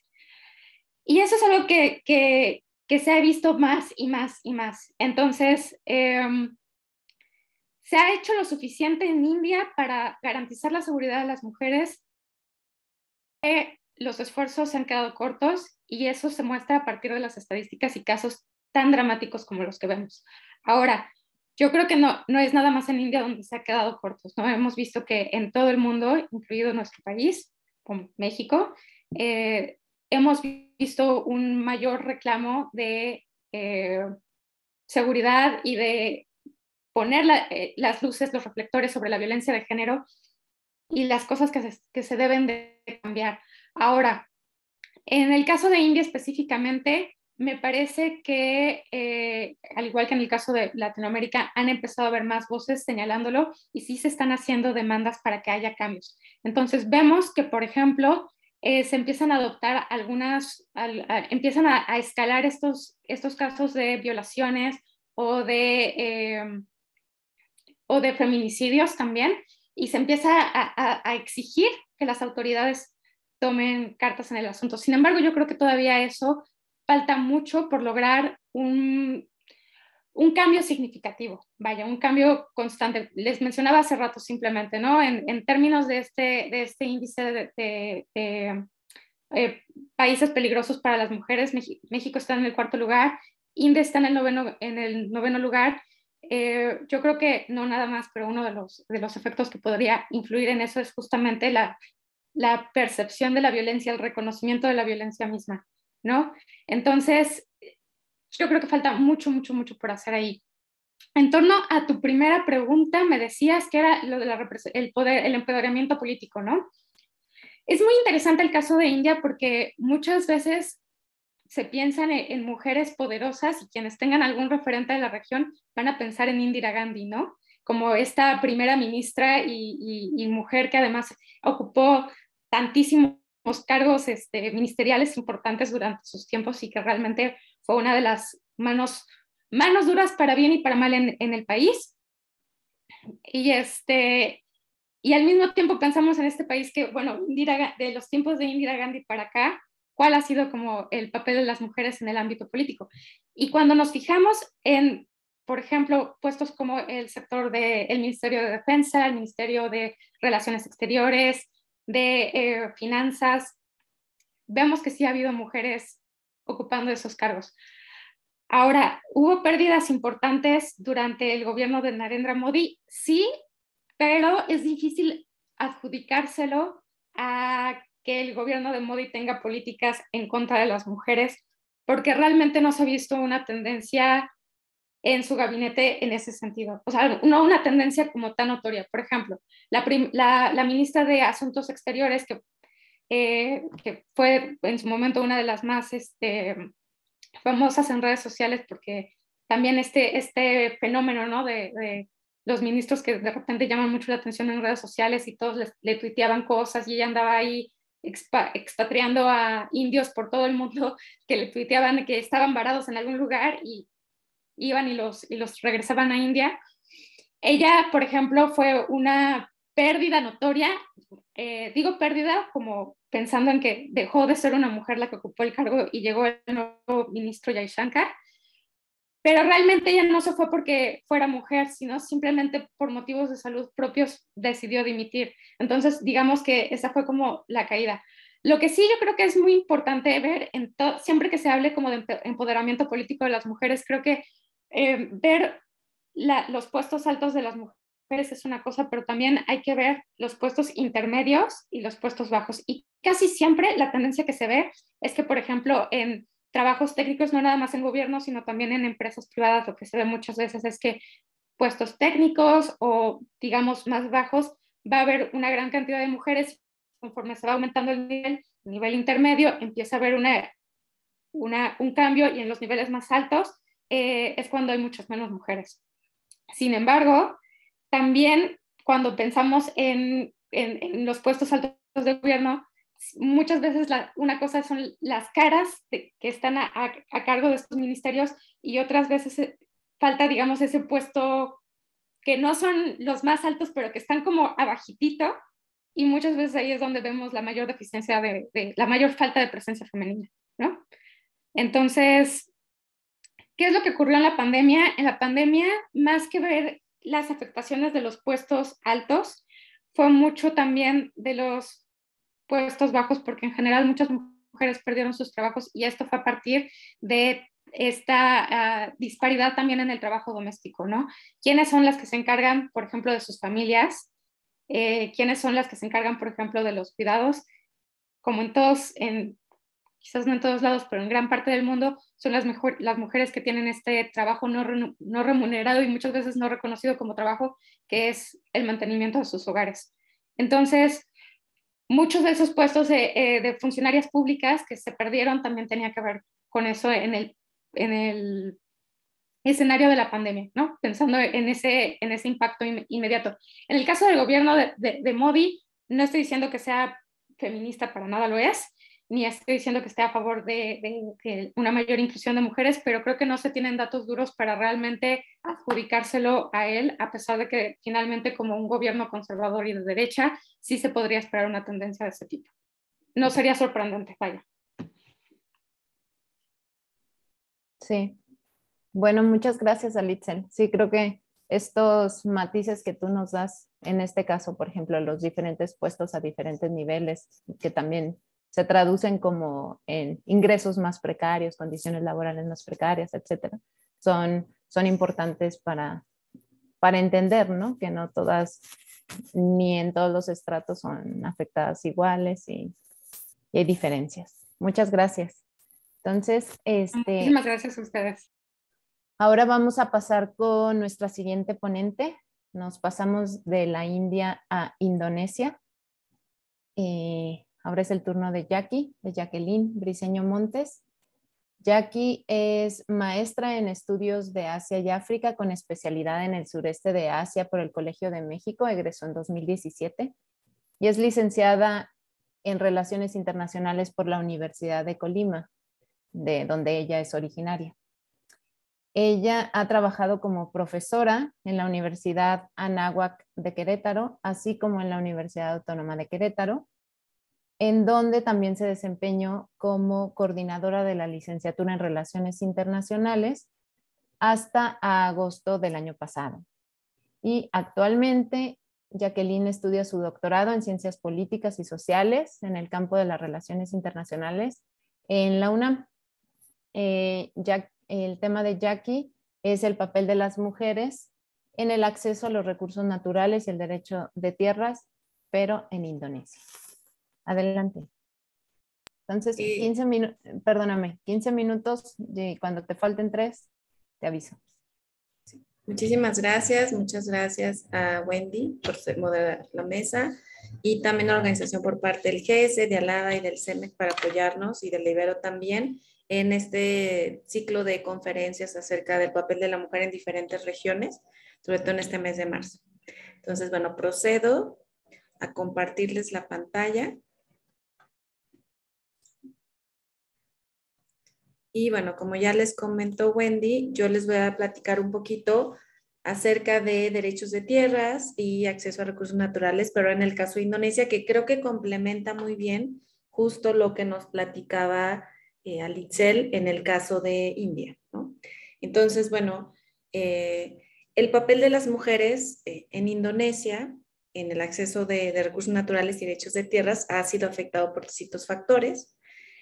Y eso es algo que se ha visto más y más y más. Entonces, ¿se ha hecho lo suficiente en India para garantizar la seguridad de las mujeres? Los esfuerzos se han quedado cortos y eso se muestra a partir de las estadísticas y casos tan dramáticos como los que vemos. Ahora, yo creo que no es nada más en India donde se ha quedado cortos, ¿no? Hemos visto que en todo el mundo, incluido nuestro país, como México, hemos visto un mayor reclamo de seguridad y de poner las luces, los reflectores sobre la violencia de género y las cosas que se deben de cambiar. Ahora, en el caso de India específicamente, me parece que, al igual que en el caso de Latinoamérica, han empezado a haber más voces señalándolo y sí se están haciendo demandas para que haya cambios. Entonces, vemos que, por ejemplo, se empiezan a adoptar empiezan a escalar estos casos de violaciones o de feminicidios también, y se empieza a exigir que las autoridades tomen cartas en el asunto. Sin embargo, yo creo que todavía eso falta mucho por lograr un cambio significativo, vaya, un cambio constante. Les mencionaba hace rato simplemente, ¿no? En términos de este índice de países peligrosos para las mujeres, México está en el 4º lugar, India está en el 9º lugar. Yo creo que no nada más, pero uno de los efectos que podría influir en eso es justamente la percepción de la violencia, el reconocimiento de la violencia misma, ¿no? Entonces, yo creo que falta mucho, mucho, mucho por hacer ahí. En torno a tu primera pregunta, me decías que era lo de el empoderamiento político, ¿no? Es muy interesante el caso de India porque muchas veces se piensan en mujeres poderosas, y quienes tengan algún referente de la región van a pensar en Indira Gandhi, ¿no? Como esta primera ministra y mujer que además ocupó tantísimos cargos ministeriales importantes durante sus tiempos, y que realmente fue una de las manos duras para bien y para mal en el país. Y al mismo tiempo pensamos en este país que, bueno, de los tiempos de Indira Gandhi para acá, ¿cuál ha sido como el papel de las mujeres en el ámbito político? Y cuando nos fijamos en, por ejemplo, puestos como el sector del Ministerio de Defensa, el Ministerio de Relaciones Exteriores, de Finanzas, vemos que sí ha habido mujeres ocupando esos cargos. Ahora, ¿hubo pérdidas importantes durante el gobierno de Narendra Modi? Sí, pero es difícil adjudicárselo a que el gobierno de Modi tenga políticas en contra de las mujeres, porque realmente no se ha visto una tendencia en su gabinete en ese sentido. O sea, no una tendencia como tan notoria. Por ejemplo, la ministra de Asuntos Exteriores, que fue en su momento una de las más famosas en redes sociales, porque también este fenómeno, ¿no? de los ministros que de repente llaman mucho la atención en redes sociales, y todos le tuiteaban cosas, y ella andaba ahí expatriando a indios por todo el mundo que le tuiteaban que estaban varados en algún lugar y iban y los regresaban a India. Ella, por ejemplo, fue una pérdida notoria. Digo pérdida como pensando en que dejó de ser una mujer la que ocupó el cargo y llegó el nuevo ministro Jaishankar, pero realmente ella no se fue porque fuera mujer, sino simplemente por motivos de salud propios decidió dimitir. Entonces, digamos que esa fue como la caída. Lo que sí yo creo que es muy importante ver, siempre que se hable como de empoderamiento político de las mujeres, creo que ver los puestos altos de las mujeres es una cosa, pero también hay que ver los puestos intermedios y los puestos bajos. Y casi siempre la tendencia que se ve es que, por ejemplo, en trabajos técnicos, no nada más en gobierno, sino también en empresas privadas, lo que se ve muchas veces es que puestos técnicos o, digamos, más bajos, va a haber una gran cantidad de mujeres. Conforme se va aumentando el nivel intermedio, empieza a haber un cambio, y en los niveles más altos es cuando hay muchas menos mujeres. Sin embargo, también cuando pensamos en los puestos altos de gobierno, muchas veces una cosa son las caras que están a cargo de estos ministerios, y otras veces falta, digamos, ese puesto que no son los más altos, pero que están como abajitito, y muchas veces ahí es donde vemos la mayor deficiencia la mayor falta de presencia femenina, ¿no? Entonces, ¿qué es lo que ocurrió en la pandemia? En la pandemia, más que ver las afectaciones de los puestos altos, fue mucho también de los puestos bajos, porque en general muchas mujeres perdieron sus trabajos, y esto fue a partir de esta disparidad también en el trabajo doméstico, ¿no? ¿Quiénes son las que se encargan, por ejemplo, de sus familias? ¿Quiénes son las que se encargan, por ejemplo, de los cuidados? Como quizás no en todos lados, pero en gran parte del mundo, son las mujeres que tienen este trabajo no remunerado y muchas veces no reconocido como trabajo, que es el mantenimiento de sus hogares. Entonces, muchos de esos puestos de funcionarias públicas que se perdieron también tenía que ver con eso en el escenario de la pandemia, ¿no? Pensando en ese impacto inmediato. En el caso del gobierno de Modi, no estoy diciendo que sea feminista, para nada lo es, ni estoy diciendo que esté a favor de una mayor inclusión de mujeres, pero creo que no se tienen datos duros para realmente adjudicárselo a él, a pesar de que finalmente como un gobierno conservador y de derecha sí se podría esperar una tendencia de ese tipo. No sería sorprendente, vaya. Sí, bueno, muchas gracias, Alitzen. Sí, creo que estos matices que tú nos das, en este caso, por ejemplo, los diferentes puestos a diferentes niveles, que también se traducen como en ingresos más precarios, condiciones laborales más precarias, etcétera, son importantes para entender, ¿no? Que no todas, ni en todos los estratos son afectadas iguales y hay diferencias. Muchas gracias. Entonces, Muchísimas gracias a ustedes. ahora vamos a pasar con nuestra siguiente ponente. Nos pasamos de la India a Indonesia. Ahora es el turno de Jacqueline Briceño Montes. Jackie es maestra en estudios de Asia y África con especialidad en el sureste de Asia por el Colegio de México, egresó en 2017 y es licenciada en Relaciones Internacionales por la Universidad de Colima, de donde ella es originaria. Ella ha trabajado como profesora en la Universidad Anáhuac de Querétaro, así como en la Universidad Autónoma de Querétaro, en donde también se desempeñó como coordinadora de la licenciatura en Relaciones Internacionales hasta agosto del año pasado. Y actualmente Jacqueline estudia su doctorado en Ciencias Políticas y Sociales en el campo de las Relaciones Internacionales en la UNAM. El tema de Jackie es el papel de las mujeres en el acceso a los recursos naturales y el derecho de tierras, pero en Indonesia. Adelante. Entonces, 15 minutos y cuando te falten 3, te aviso. Muchísimas gracias, muchas gracias a Wendy por moderar la mesa y también a la organización por parte del GESE, de ALADA y del CEMEC para apoyarnos y del Ibero también en este ciclo de conferencias acerca del papel de la mujer en diferentes regiones, sobre todo en este mes de marzo. Entonces, bueno, procedo a compartirles la pantalla. Y bueno, como ya les comentó Wendy, yo les voy a platicar un poquito acerca de derechos de tierras y acceso a recursos naturales, pero en el caso de Indonesia, que creo que complementa muy bien justo lo que nos platicaba Alitzel en el caso de India, ¿no? Entonces, bueno, el papel de las mujeres en Indonesia en el acceso de recursos naturales y derechos de tierras ha sido afectado por distintos factores.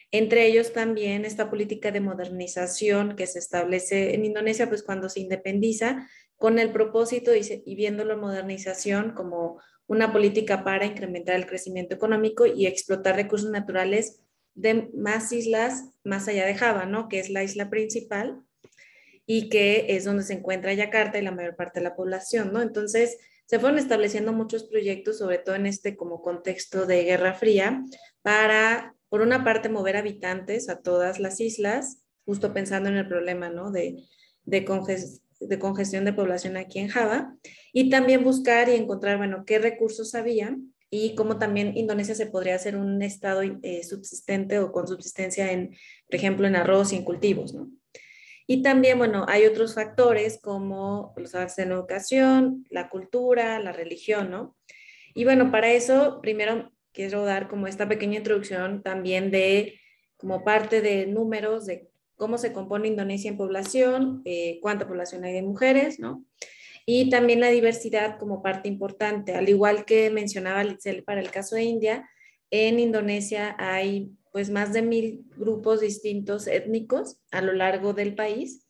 Entre ellos también esta política de modernización que se establece en Indonesia, pues cuando se independiza, con el propósito y viendo la modernización como una política para incrementar el crecimiento económico y explotar recursos naturales de más islas más allá de Java, ¿no? Que es la isla principal y que es donde se encuentra Yakarta y la mayor parte de la población, ¿no? Entonces, se fueron estableciendo muchos proyectos, sobre todo en este como contexto de Guerra Fría, para, por una parte, mover habitantes a todas las islas, justo pensando en el problema, ¿no? de congestión de población aquí en Java, y también buscar y encontrar, bueno, qué recursos había y cómo también Indonesia se podría hacer un estado subsistente o con subsistencia en, por ejemplo, en arroz y en cultivos, ¿no? Y también, bueno, hay otros factores como los avances en educación, la cultura, la religión, ¿no? Y bueno, para eso, primero quiero dar como esta pequeña introducción también de, como parte de números de cómo se compone Indonesia en población, cuánta población hay de mujeres, ¿no? Y también la diversidad como parte importante. Al igual que mencionaba Litzel para el caso de India, en Indonesia hay pues más de 1000 grupos distintos étnicos a lo largo del país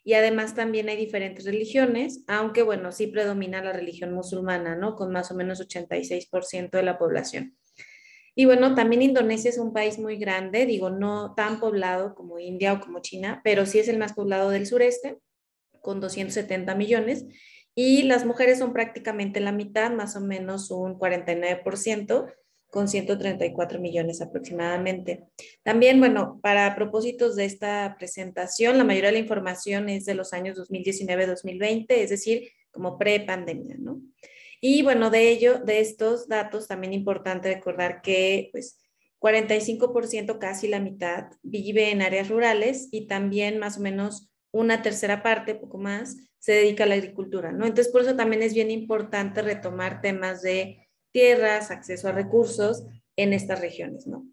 y además también hay diferentes religiones, aunque bueno, sí predomina la religión musulmana, ¿no? Con más o menos 86% de la población. Y bueno, también Indonesia es un país muy grande, digo, no tan poblado como India o como China, pero sí es el más poblado del sureste, con 270 millones, y las mujeres son prácticamente la mitad, más o menos un 49%, con 134 millones aproximadamente. También, bueno, para propósitos de esta presentación, la mayoría de la información es de los años 2019-2020, es decir, como pre-pandemia, ¿no? Y bueno, de estos datos, también importante recordar que pues 45%, casi la mitad, vive en áreas rurales y también más o menos una tercera parte, poco más, se dedica a la agricultura, ¿no? Entonces, por eso también es bien importante retomar temas de tierras, acceso a recursos en estas regiones, ¿no?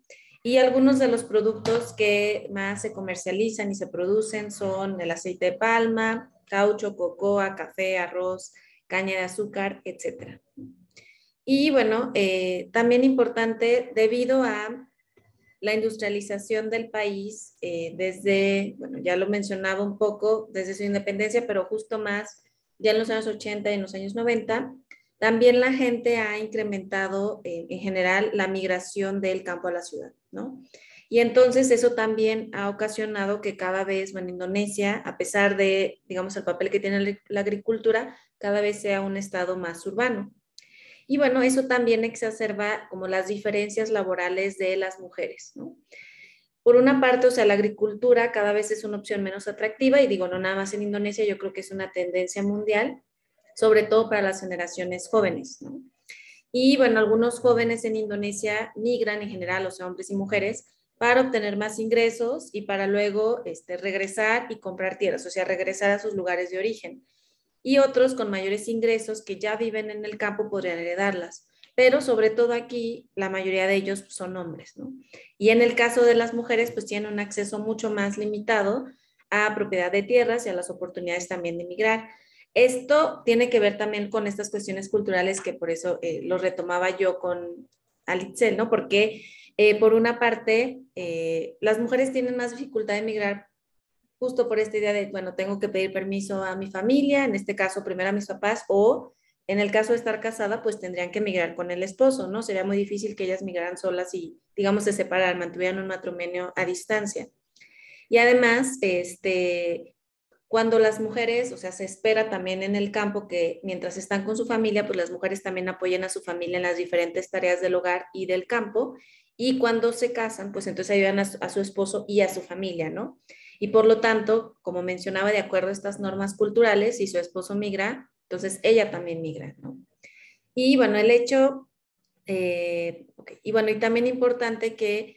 Y algunos de los productos que más se comercializan y se producen son el aceite de palma, caucho, cocoa, café, arroz, caña de azúcar, etcétera. Y bueno, también importante, debido a la industrialización del país, desde, bueno, ya lo mencionaba un poco, desde su independencia, pero justo más ya en los años 80 y en los años 90, también la gente ha incrementado en general la migración del campo a la ciudad, ¿no? Y entonces eso también ha ocasionado que cada vez, bueno, Indonesia, a pesar de, digamos, el papel que tiene la agricultura, cada vez sea un estado más urbano. Y bueno, eso también exacerba como las diferencias laborales de las mujeres, ¿no? Por una parte, o sea, la agricultura cada vez es una opción menos atractiva y digo, no nada más en Indonesia, yo creo que es una tendencia mundial, sobre todo para las generaciones jóvenes, ¿no? Y bueno, algunos jóvenes en Indonesia migran en general, o sea, hombres y mujeres, para obtener más ingresos y para luego regresar y comprar tierras, o sea, regresar a sus lugares de origen. Y otros con mayores ingresos que ya viven en el campo podrían heredarlas. Pero sobre todo aquí, la mayoría de ellos son hombres, ¿no? Y en el caso de las mujeres, pues tienen un acceso mucho más limitado a propiedad de tierras y a las oportunidades también de emigrar. Esto tiene que ver también con estas cuestiones culturales que por eso lo retomaba yo con Alitzel, ¿no? Porque por una parte, las mujeres tienen más dificultad de emigrar justo por esta idea de, bueno, tengo que pedir permiso a mi familia, en este caso primero a mis papás, o en el caso de estar casada, pues tendrían que migrar con el esposo, ¿no? Sería muy difícil que ellas migraran solas y, digamos, se separaran, mantuvieran un matrimonio a distancia. Y además, cuando las mujeres, o sea, se espera también en el campo que mientras están con su familia, pues las mujeres también apoyen a su familia en las diferentes tareas del hogar y del campo. Y cuando se casan, pues entonces ayudan a su esposo y a su familia, ¿no? Y por lo tanto, como mencionaba, de acuerdo a estas normas culturales, si su esposo migra, entonces ella también migra, ¿no? Y bueno, el hecho, okay. Y bueno, y también importante que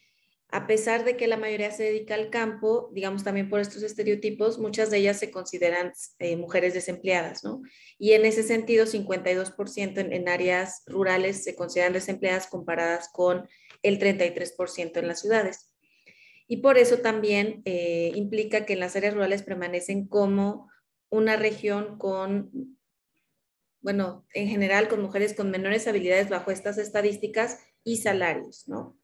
a pesar de que la mayoría se dedica al campo, digamos también por estos estereotipos, muchas de ellas se consideran mujeres desempleadas, ¿no? Y en ese sentido, 52% en áreas rurales se consideran desempleadas comparadas con el 33% en las ciudades. Y por eso también implica que en las áreas rurales permanecen como una región con, bueno, en general con mujeres con menores habilidades bajo estas estadísticas y salarios, ¿no?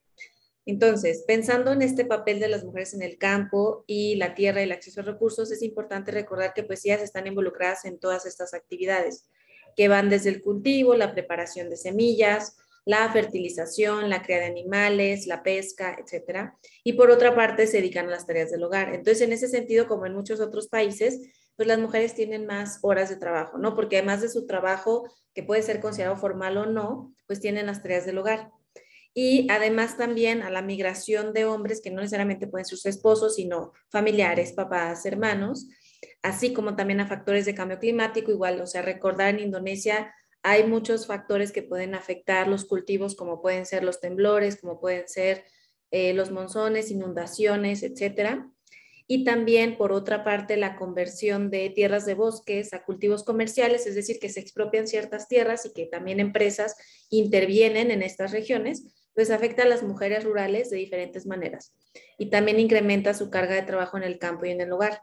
Entonces, pensando en este papel de las mujeres en el campo y la tierra y el acceso a recursos, es importante recordar que pues ellas están involucradas en todas estas actividades, que van desde el cultivo, la preparación de semillas, la fertilización, la cría de animales, la pesca, etcétera. Y por otra parte, se dedican a las tareas del hogar. Entonces, en ese sentido, como en muchos otros países, pues las mujeres tienen más horas de trabajo, ¿no? Porque además de su trabajo, que puede ser considerado formal o no, pues tienen las tareas del hogar. Y además también a la migración de hombres que no necesariamente pueden ser sus esposos, sino familiares, papás, hermanos, así como también a factores de cambio climático, igual, o sea, recordar en Indonesia hay muchos factores que pueden afectar los cultivos, como pueden ser los temblores, como pueden ser los monzones, inundaciones, etcétera. Y también, por otra parte, la conversión de tierras de bosques a cultivos comerciales, es decir, que se expropian ciertas tierras y que también empresas intervienen en estas regiones, pues afecta a las mujeres rurales de diferentes maneras y también incrementa su carga de trabajo en el campo y en el hogar.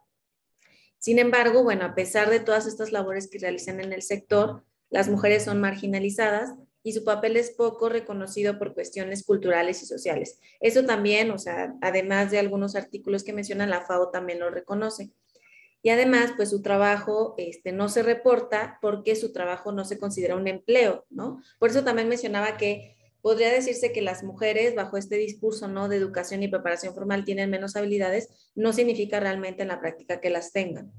Sin embargo, bueno, a pesar de todas estas labores que realizan en el sector, las mujeres son marginalizadas y su papel es poco reconocido por cuestiones culturales y sociales. Eso también, o sea, además de algunos artículos que mencionan, la FAO también lo reconoce. Y además, pues su trabajo no se reporta porque su trabajo no se considera un empleo, ¿no? Por eso también mencionaba que podría decirse que las mujeres bajo este discurso, ¿no?, de educación y preparación formal tienen menos habilidades, no significa realmente en la práctica que las tengan.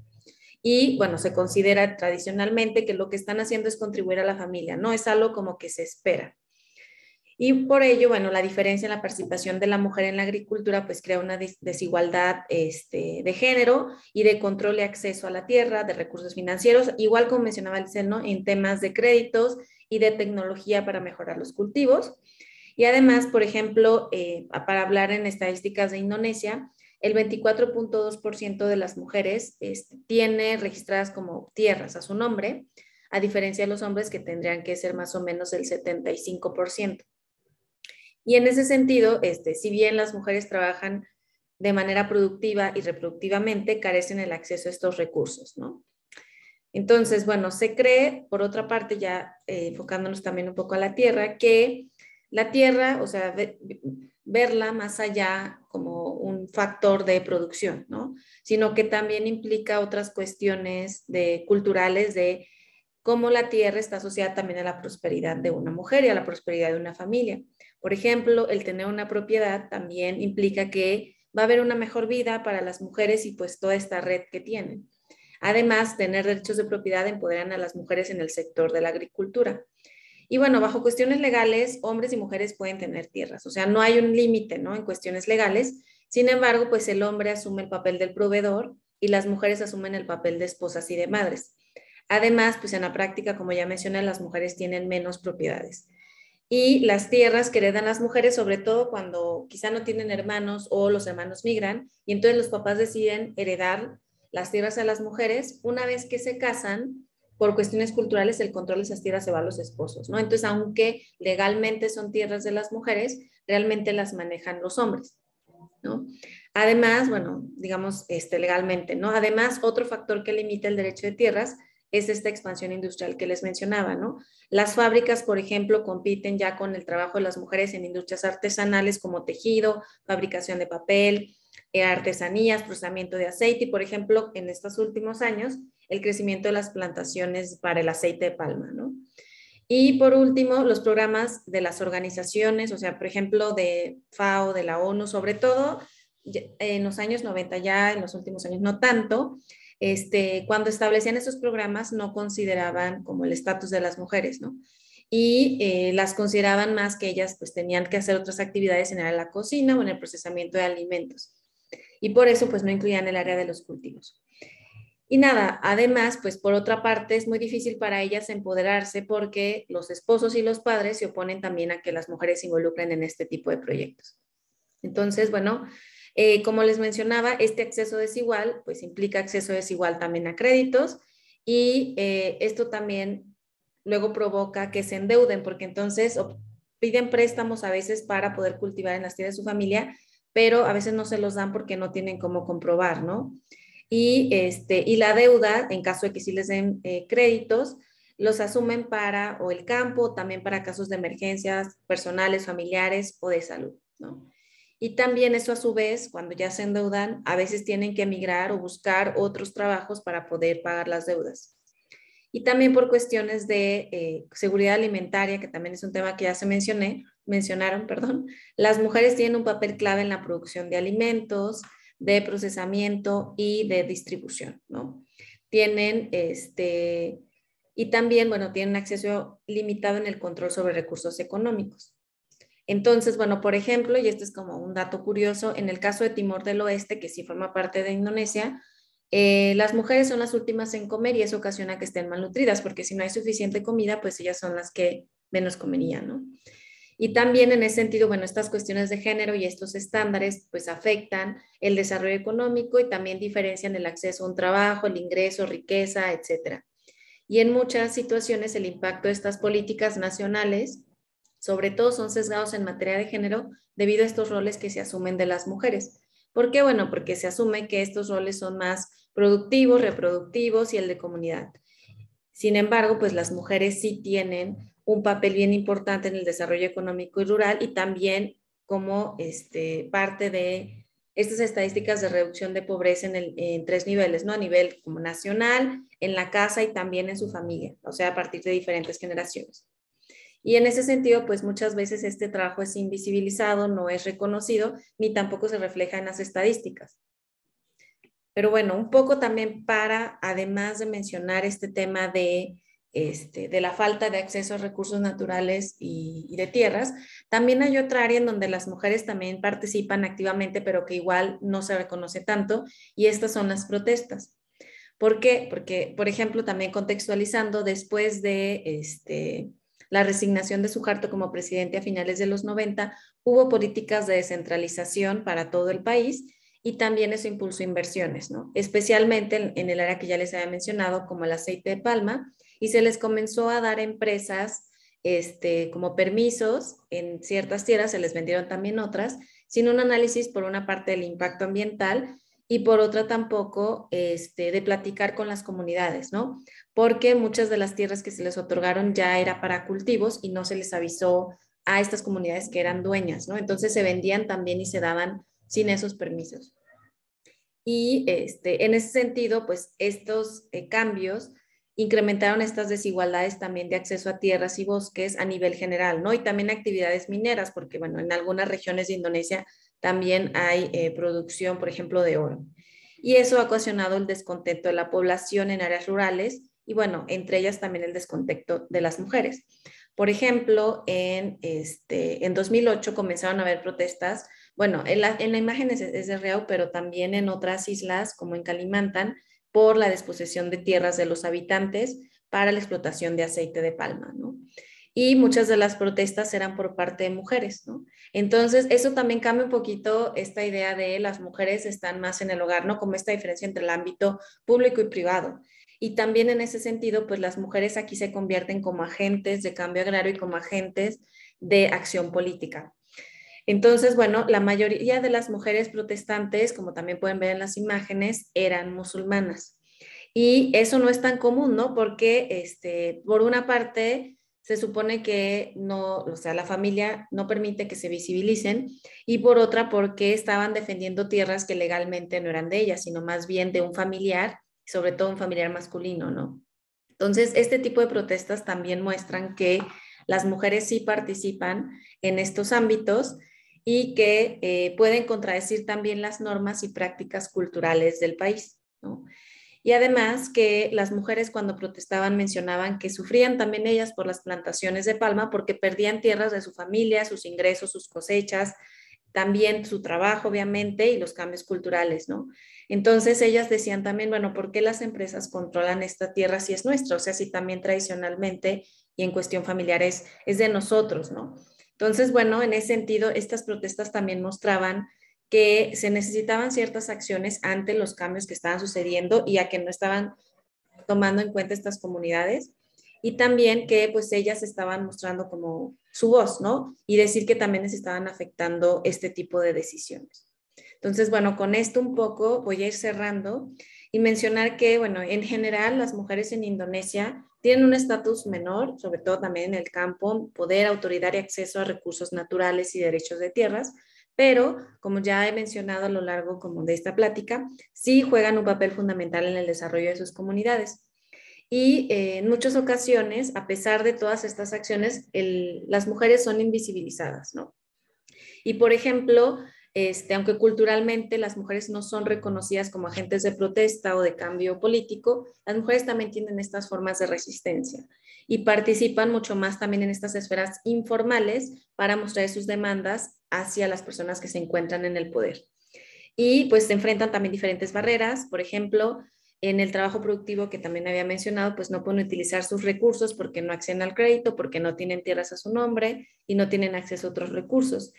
Y bueno, se considera tradicionalmente que lo que están haciendo es contribuir a la familia, no es algo como que se espera. Y por ello, bueno, la diferencia en la participación de la mujer en la agricultura pues crea una desigualdad de género y de control y acceso a la tierra, de recursos financieros, igual como mencionaba Licel, ¿no?, en temas de créditos y de tecnología para mejorar los cultivos. Y además, por ejemplo, para hablar en estadísticas de Indonesia, el 24.2% de las mujeres tiene registradas como tierras a su nombre, a diferencia de los hombres que tendrían que ser más o menos el 75%. Y en ese sentido, si bien las mujeres trabajan de manera productiva y reproductivamente, carecen el acceso a estos recursos, ¿no? Entonces, bueno, se cree, por otra parte, ya enfocándonos también un poco a la tierra, que la tierra, o sea, verla más allá como un factor de producción, ¿no? Sino que también implica otras cuestiones culturales de cómo la tierra está asociada también a la prosperidad de una mujer y a la prosperidad de una familia. Por ejemplo, el tener una propiedad también implica que va a haber una mejor vida para las mujeres y pues toda esta red que tienen. Además, tener derechos de propiedad empoderan a las mujeres en el sector de la agricultura. Y bueno, bajo cuestiones legales, hombres y mujeres pueden tener tierras, o sea, no hay un límite, ¿no? En cuestiones legales. Sin embargo, pues el hombre asume el papel del proveedor y las mujeres asumen el papel de esposas y de madres. Además, pues en la práctica, como ya mencioné, las mujeres tienen menos propiedades. Y las tierras que heredan las mujeres, sobre todo cuando quizá no tienen hermanos o los hermanos migran, y entonces los papás deciden heredar las tierras a las mujeres, una vez que se casan, por cuestiones culturales, el control de esas tierras se va a los esposos, ¿no? Entonces, aunque legalmente son tierras de las mujeres, realmente las manejan los hombres, ¿no? Además, bueno, digamos, legalmente, ¿no? Además, otro factor que limita el derecho de tierras es esta expansión industrial que les mencionaba, ¿no? Las fábricas, por ejemplo, compiten ya con el trabajo de las mujeres en industrias artesanales como tejido, fabricación de papel, artesanías, procesamiento de aceite y, por ejemplo, en estos últimos años, el crecimiento de las plantaciones para el aceite de palma, ¿no? Y por último, los programas de las organizaciones, o sea, por ejemplo, de FAO, de la ONU, sobre todo en los años 90, ya en los últimos años no tanto, cuando establecían esos programas no consideraban como el estatus de las mujeres, ¿no? Y las consideraban más que ellas pues tenían que hacer otras actividades en la cocina o en el procesamiento de alimentos. Y por eso pues no incluían el área de los cultivos. Y nada, además, pues por otra parte es muy difícil para ellas empoderarse porque los esposos y los padres se oponen también a que las mujeres se involucren en este tipo de proyectos. Entonces, bueno, como les mencionaba, este acceso desigual, pues implica acceso desigual también a créditos y esto también luego provoca que se endeuden porque entonces piden préstamos a veces para poder cultivar en las tierras de su familia, pero a veces no se los dan porque no tienen cómo comprobar, ¿no? Y la deuda, en caso de que sí les den créditos, los asumen para o el campo, también para casos de emergencias personales, familiares o de salud, ¿no? Y también eso a su vez, cuando ya se endeudan, a veces tienen que emigrar o buscar otros trabajos para poder pagar las deudas. Y también por cuestiones de seguridad alimentaria, que también es un tema que ya se mencionaron, perdón, las mujeres tienen un papel clave en la producción de alimentos, de procesamiento y de distribución, ¿no? Tienen y también, bueno, tienen acceso limitado en el control sobre recursos económicos. Entonces, bueno, por ejemplo, y esto es como un dato curioso, en el caso de Timor del Oeste, que sí forma parte de Indonesia, las mujeres son las últimas en comer y eso ocasiona que estén malnutridas, porque si no hay suficiente comida, pues ellas son las que menos comerían, ¿no? Y también en ese sentido, bueno, estas cuestiones de género y estos estándares pues afectan el desarrollo económico y también diferencian el acceso a un trabajo, el ingreso, riqueza, etcétera. Y en muchas situaciones el impacto de estas políticas nacionales, sobre todo son sesgados en materia de género debido a estos roles que se asumen de las mujeres. ¿Por qué? Bueno, porque se asume que estos roles son más productivos, reproductivos y el de comunidad. Sin embargo, pues las mujeres sí tienen un papel bien importante en el desarrollo económico y rural y también como parte de estas estadísticas de reducción de pobreza en 3 niveles, ¿no? A nivel como nacional, en la casa y también en su familia, o sea, a partir de diferentes generaciones. Y en ese sentido, pues muchas veces este trabajo es invisibilizado, no es reconocido, ni tampoco se refleja en las estadísticas. Pero bueno, un poco también para, además de mencionar este tema de la falta de acceso a recursos naturales y de tierras, también hay otra área en donde las mujeres también participan activamente, pero que igual no se reconoce tanto, y estas son las protestas. ¿Por qué? Porque, por ejemplo, también contextualizando, después de la resignación de Suharto como presidente a finales de los 90, hubo políticas de descentralización para todo el país y también eso impulsó inversiones, ¿no? Especialmente en el área que ya les había mencionado, como el aceite de palma, y se les comenzó a dar a empresas como permisos en ciertas tierras, se les vendieron también otras, sin un análisis por una parte del impacto ambiental y por otra tampoco de platicar con las comunidades, ¿no? Porque muchas de las tierras que se les otorgaron ya era para cultivos y no se les avisó a estas comunidades que eran dueñas, ¿no? Entonces se vendían también y se daban sin esos permisos. Y en ese sentido, pues estos cambios incrementaron estas desigualdades también de acceso a tierras y bosques a nivel general, ¿no? Y también actividades mineras, porque, bueno, en algunas regiones de Indonesia también hay producción, por ejemplo, de oro. Y eso ha ocasionado el descontento de la población en áreas rurales y, bueno, entre ellas también el descontento de las mujeres. Por ejemplo, en 2008 comenzaron a haber protestas. Bueno, en la imagen es de Riau, pero también en otras islas, como en Kalimantan, por la disposición de tierras de los habitantes para la explotación de aceite de palma, ¿no? Y muchas de las protestas eran por parte de mujeres, ¿no? Entonces, eso también cambia un poquito esta idea de las mujeres están más en el hogar, ¿no? Como esta diferencia entre el ámbito público y privado. Y también en ese sentido, pues las mujeres aquí se convierten como agentes de cambio agrario y como agentes de acción política. Entonces, bueno, la mayoría de las mujeres protestantes, como también pueden ver en las imágenes, eran musulmanas. Y eso no es tan común, ¿no? Porque, por una parte, se supone que no, o sea, la familia no permite que se visibilicen, y por otra, porque estaban defendiendo tierras que legalmente no eran de ellas, sino más bien de un familiar, sobre todo un familiar masculino, ¿no? Entonces, este tipo de protestas también muestran que las mujeres sí participan en estos ámbitos y que pueden contradecir también las normas y prácticas culturales del país, ¿no? Y además que las mujeres cuando protestaban mencionaban que sufrían también ellas por las plantaciones de palma porque perdían tierras de su familia, sus ingresos, sus cosechas, también su trabajo, obviamente, y los cambios culturales, ¿no? Entonces ellas decían también, bueno, ¿por qué las empresas controlan esta tierra si es nuestra? O sea, si también tradicionalmente y en cuestión familiar es de nosotros, ¿no? Entonces, bueno, en ese sentido, estas protestas también mostraban que se necesitaban ciertas acciones ante los cambios que estaban sucediendo y a que no estaban tomando en cuenta estas comunidades, y también que pues ellas estaban mostrando como su voz, ¿no? Y decir que también les estaban afectando este tipo de decisiones. Entonces, bueno, con esto un poco voy a ir cerrando y mencionar que, bueno, en general las mujeres en Indonesia tienen un estatus menor, sobre todo también en el campo, poder, autoridad y acceso a recursos naturales y derechos de tierras, pero como ya he mencionado a lo largo como de esta plática, sí juegan un papel fundamental en el desarrollo de sus comunidades. Y en muchas ocasiones, a pesar de todas estas acciones, las mujeres son invisibilizadas, ¿no? Y por ejemplo, aunque culturalmente las mujeres no son reconocidas como agentes de protesta o de cambio político, las mujeres también tienen estas formas de resistencia y participan mucho más también en estas esferas informales para mostrar sus demandas hacia las personas que se encuentran en el poder. Y pues se enfrentan también diferentes barreras, por ejemplo, en el trabajo productivo que también había mencionado, pues no pueden utilizar sus recursos porque no acceden al crédito, porque no tienen tierras a su nombre y no tienen acceso a otros recursos.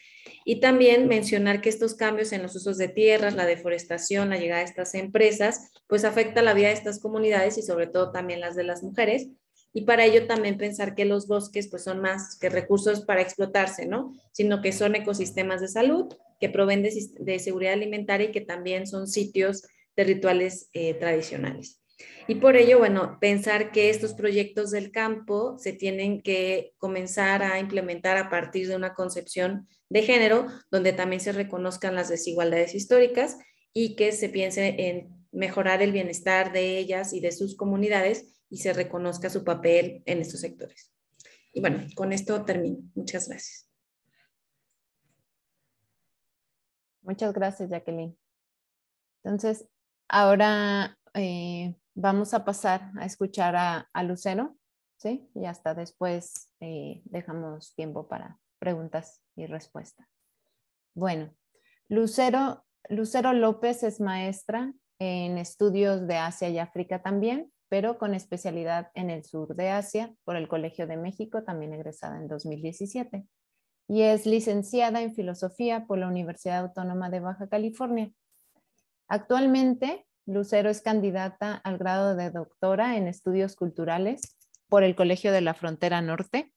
Y también mencionar que estos cambios en los usos de tierras, la deforestación, la llegada de estas empresas, pues afecta la vida de estas comunidades y sobre todo también las de las mujeres. Y para ello también pensar que los bosques pues son más que recursos para explotarse, ¿no? Sino que son ecosistemas de salud, que proveen de seguridad alimentaria y que también son sitios de rituales tradicionales. Y por ello, bueno, pensar que estos proyectos del campo se tienen que comenzar a implementar a partir de una concepción de género, donde también se reconozcan las desigualdades históricas y que se piense en mejorar el bienestar de ellas y de sus comunidades y se reconozca su papel en estos sectores. Y bueno, con esto termino. Muchas gracias. Muchas gracias, Jacqueline. Entonces, ahora vamos a pasar a escuchar a Lucero, ¿sí? Y hasta después dejamos tiempo para preguntas y respuestas. Bueno, Lucero López es maestra en estudios de Asia y África también. pero con especialidad en el sur de Asia por el Colegio de México, también egresada en 2017. Y es licenciada en Filosofía por la Universidad Autónoma de Baja California. Actualmente, Lucero es candidata al grado de doctora en Estudios Culturales por el Colegio de la Frontera Norte,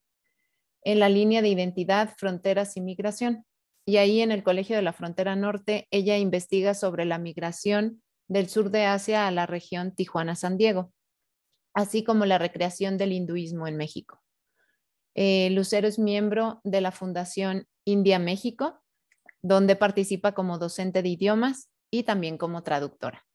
en la línea de Identidad, Fronteras y Migración. Y ahí en el Colegio de la Frontera Norte, ella investiga sobre la migración del sur de Asia a la región Tijuana-San Diego, así como la recreación del hinduismo en México. Lucero es miembro de la Fundación India México, donde participa como docente de idiomas y también como traductora.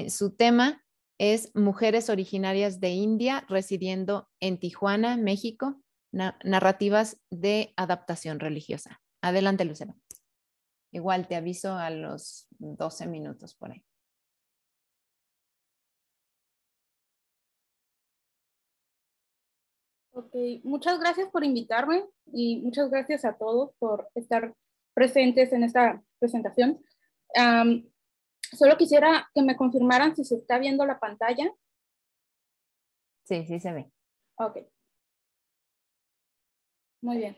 Su tema es Mujeres originarias de India residiendo en Tijuana, México, narrativas de adaptación religiosa. Adelante, Lucero. Igual te aviso a los 12 minutos por ahí. Ok, muchas gracias por invitarme y muchas gracias a todos por estar presentes en esta presentación. Solo quisiera que me confirmaran si se está viendo la pantalla. Sí, sí se ve. Ok. Muy bien.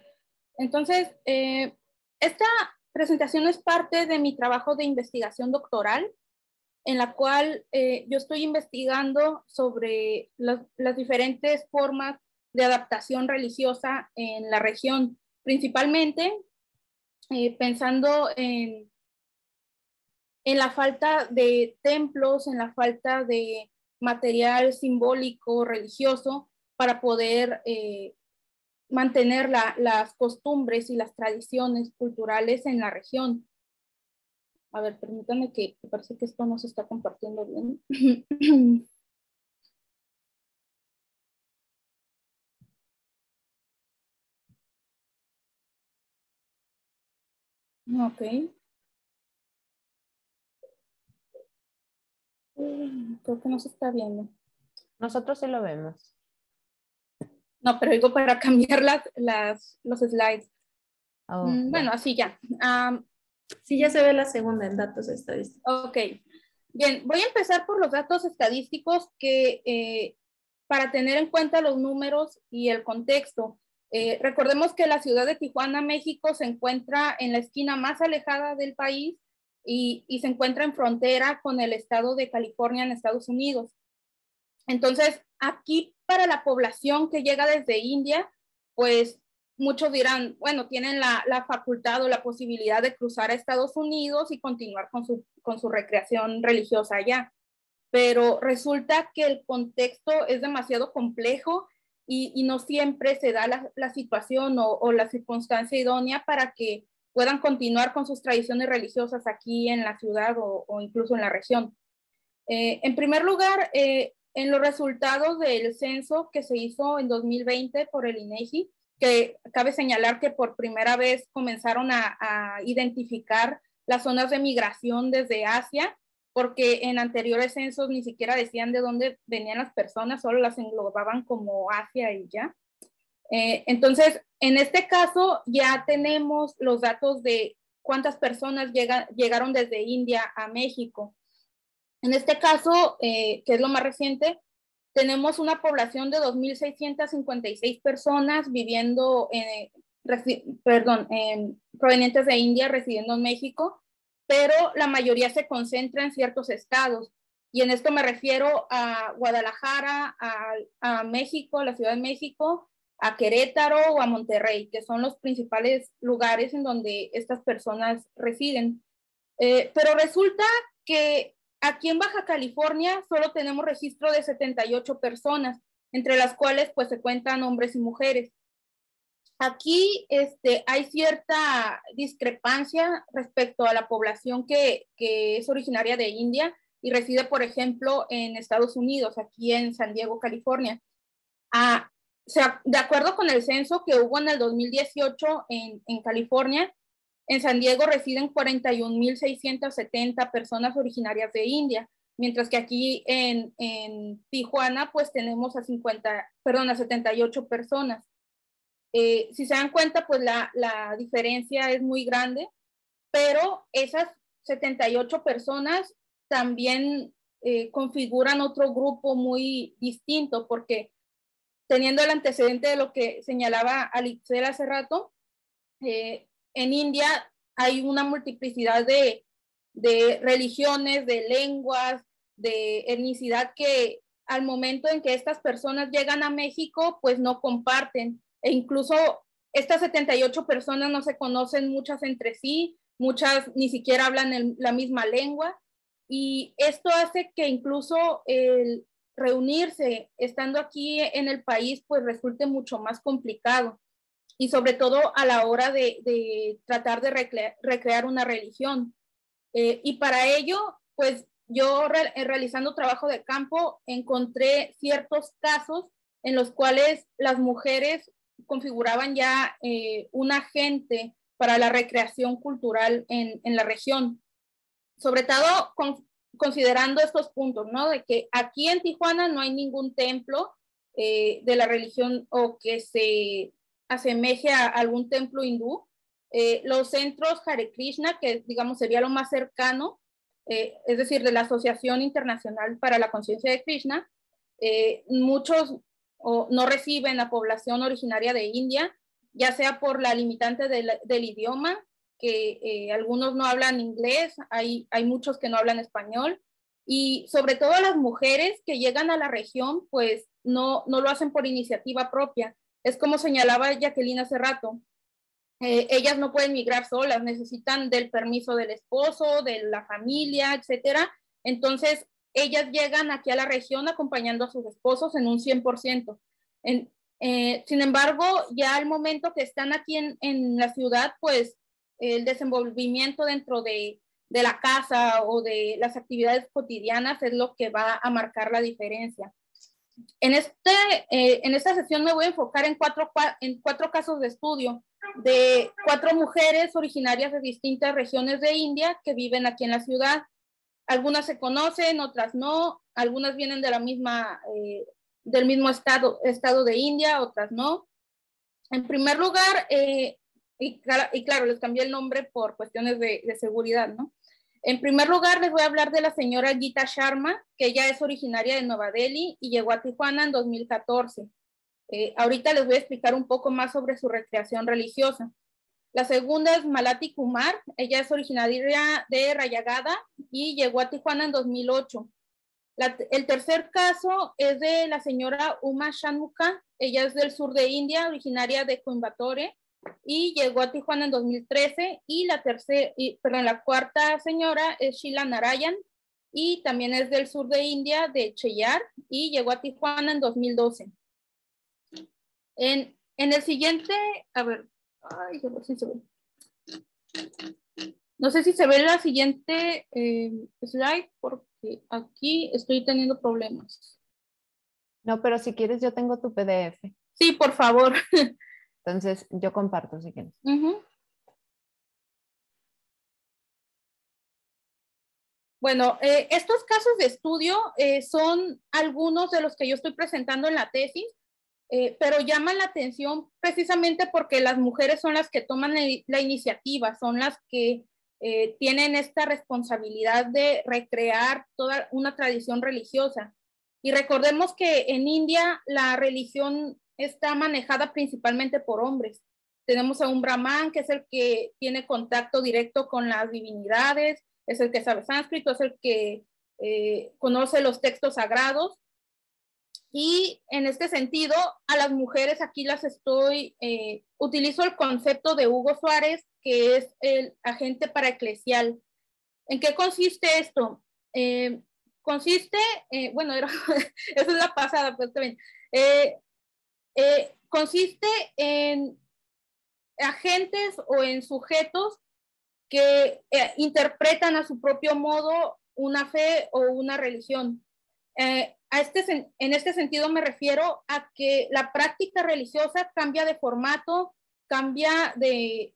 Entonces, esta presentación es parte de mi trabajo de investigación doctoral, en la cual yo estoy investigando sobre las diferentes formas de adaptación religiosa en la región, principalmente pensando en la falta de templos, en la falta de material simbólico religioso para poder mantener las costumbres y las tradiciones culturales en la región. A ver, permítanme que parece que esto no se está compartiendo bien. Ok. Creo que no se está viendo. Nosotros sí lo vemos. No, pero digo para cambiar los slides. Oh, bueno, así ya. Sí, ya se ve la segunda en datos estadísticos. Ok. Bien, voy a empezar por los datos estadísticos que para tener en cuenta los números y el contexto. Recordemos que la ciudad de Tijuana, México, se encuentra en la esquina más alejada del país y se encuentra en frontera con el estado de California en Estados Unidos. Entonces, aquí para la población que llega desde India, pues muchos dirán, bueno, tienen la facultad o la posibilidad de cruzar a Estados Unidos y continuar con su recreación religiosa allá. Pero resulta que el contexto es demasiado complejo y no siempre se da la situación o la circunstancia idónea para que puedan continuar con sus tradiciones religiosas aquí en la ciudad o incluso en la región. En primer lugar, en los resultados del censo que se hizo en 2020 por el INEGI, que cabe señalar que por primera vez comenzaron a identificar las zonas de migración desde Asia, porque en anteriores censos ni siquiera decían de dónde venían las personas, solo las englobaban como Asia y ya. Entonces, en este caso ya tenemos los datos de cuántas personas llegaron desde India a México. En este caso, que es lo más reciente, tenemos una población de 2.656 personas viviendo, provenientes de India, residiendo en México, pero la mayoría se concentra en ciertos estados. Y en esto me refiero a Guadalajara, a México, a la Ciudad de México, a Querétaro o a Monterrey, que son los principales lugares en donde estas personas residen. Pero resulta que aquí en Baja California solo tenemos registro de 78 personas, entre las cuales pues se cuentan hombres y mujeres. Aquí hay cierta discrepancia respecto a la población que es originaria de India y reside, por ejemplo, en Estados Unidos, aquí en San Diego, California. O sea, de acuerdo con el censo que hubo en el 2018 en California, en San Diego residen 41.670 personas originarias de India, mientras que aquí en Tijuana pues tenemos a 78 personas. Si se dan cuenta, pues la diferencia es muy grande, pero esas 78 personas también configuran otro grupo muy distinto, porque teniendo el antecedente de lo que señalaba Alixel hace rato, en India hay una multiplicidad de religiones, de lenguas, de etnicidad que al momento en que estas personas llegan a México, pues no comparten. E incluso estas 78 personas no se conocen muchas entre sí, muchas ni siquiera hablan la misma lengua. Y esto hace que incluso el reunirse estando aquí en el país, pues resulte mucho más complicado. Y sobre todo a la hora de tratar de recrear una religión. Y para ello, pues yo realizando trabajo de campo, encontré ciertos casos en los cuales las mujeres configuraban ya un agente para la recreación cultural en la región. Sobre todo considerando estos puntos, ¿no? De que aquí en Tijuana no hay ningún templo de la religión o que se asemeje a algún templo hindú. Los centros Hare Krishna, que digamos sería lo más cercano, es decir, de la Asociación Internacional para la Conciencia de Krishna, muchos no reciben a población originaria de India, ya sea por la limitante del idioma, que algunos no hablan inglés, hay muchos que no hablan español, y sobre todo las mujeres que llegan a la región, pues no lo hacen por iniciativa propia. Es como señalaba Jacqueline hace rato, ellas no pueden migrar solas, necesitan del permiso del esposo, de la familia, etcétera. Entonces, ellas llegan aquí a la región acompañando a sus esposos en un 100%. Sin embargo, ya al momento que están aquí en la ciudad, pues el desenvolvimiento dentro de la casa o de las actividades cotidianas es lo que va a marcar la diferencia. En esta sesión me voy a enfocar en cuatro casos de estudio de 4 mujeres originarias de distintas regiones de India que viven aquí en la ciudad. Algunas se conocen, otras no, algunas vienen de del mismo estado de India, otras no. En primer lugar, y claro, les cambié el nombre por cuestiones de seguridad, ¿no? En primer lugar, les voy a hablar de la señora Gita Sharma, que ella es originaria de Nueva Delhi y llegó a Tijuana en 2014. Ahorita les voy a explicar un poco más sobre su recreación religiosa. La segunda es Malati Kumar, ella es originaria de Rayagada y llegó a Tijuana en 2008. El tercer caso es de la señora Uma Shanmuka, ella es del sur de India, originaria de Coimbatore, y llegó a Tijuana en 2013. Y la cuarta señora es Sheila Narayan, y también es del sur de India, de Cheyar, y llegó a Tijuana en 2012. En el siguiente, a ver, ay, no sé si se ve. No sé si se ve la siguiente slide, porque aquí estoy teniendo problemas. No, pero si quieres yo tengo tu PDF. Sí, por favor. Entonces yo comparto si quieres. Bueno, estos casos de estudio son algunos de los que yo estoy presentando en la tesis, pero llaman la atención precisamente porque las mujeres son las que toman la iniciativa, son las que tienen esta responsabilidad de recrear toda una tradición religiosa. Y recordemos que en India la religión está manejada principalmente por hombres. Tenemos a un brahman, que es el que tiene contacto directo con las divinidades, es el que sabe sánscrito, es el que conoce los textos sagrados. Y en este sentido, a las mujeres aquí utilizo el concepto de Hugo Suárez, que es el agente paraeclesial. ¿En qué consiste esto? Bueno, esa es la pasada, pues también. Consiste en agentes o en sujetos que interpretan a su propio modo una fe o una religión. En este sentido me refiero a que la práctica religiosa cambia de formato, cambia de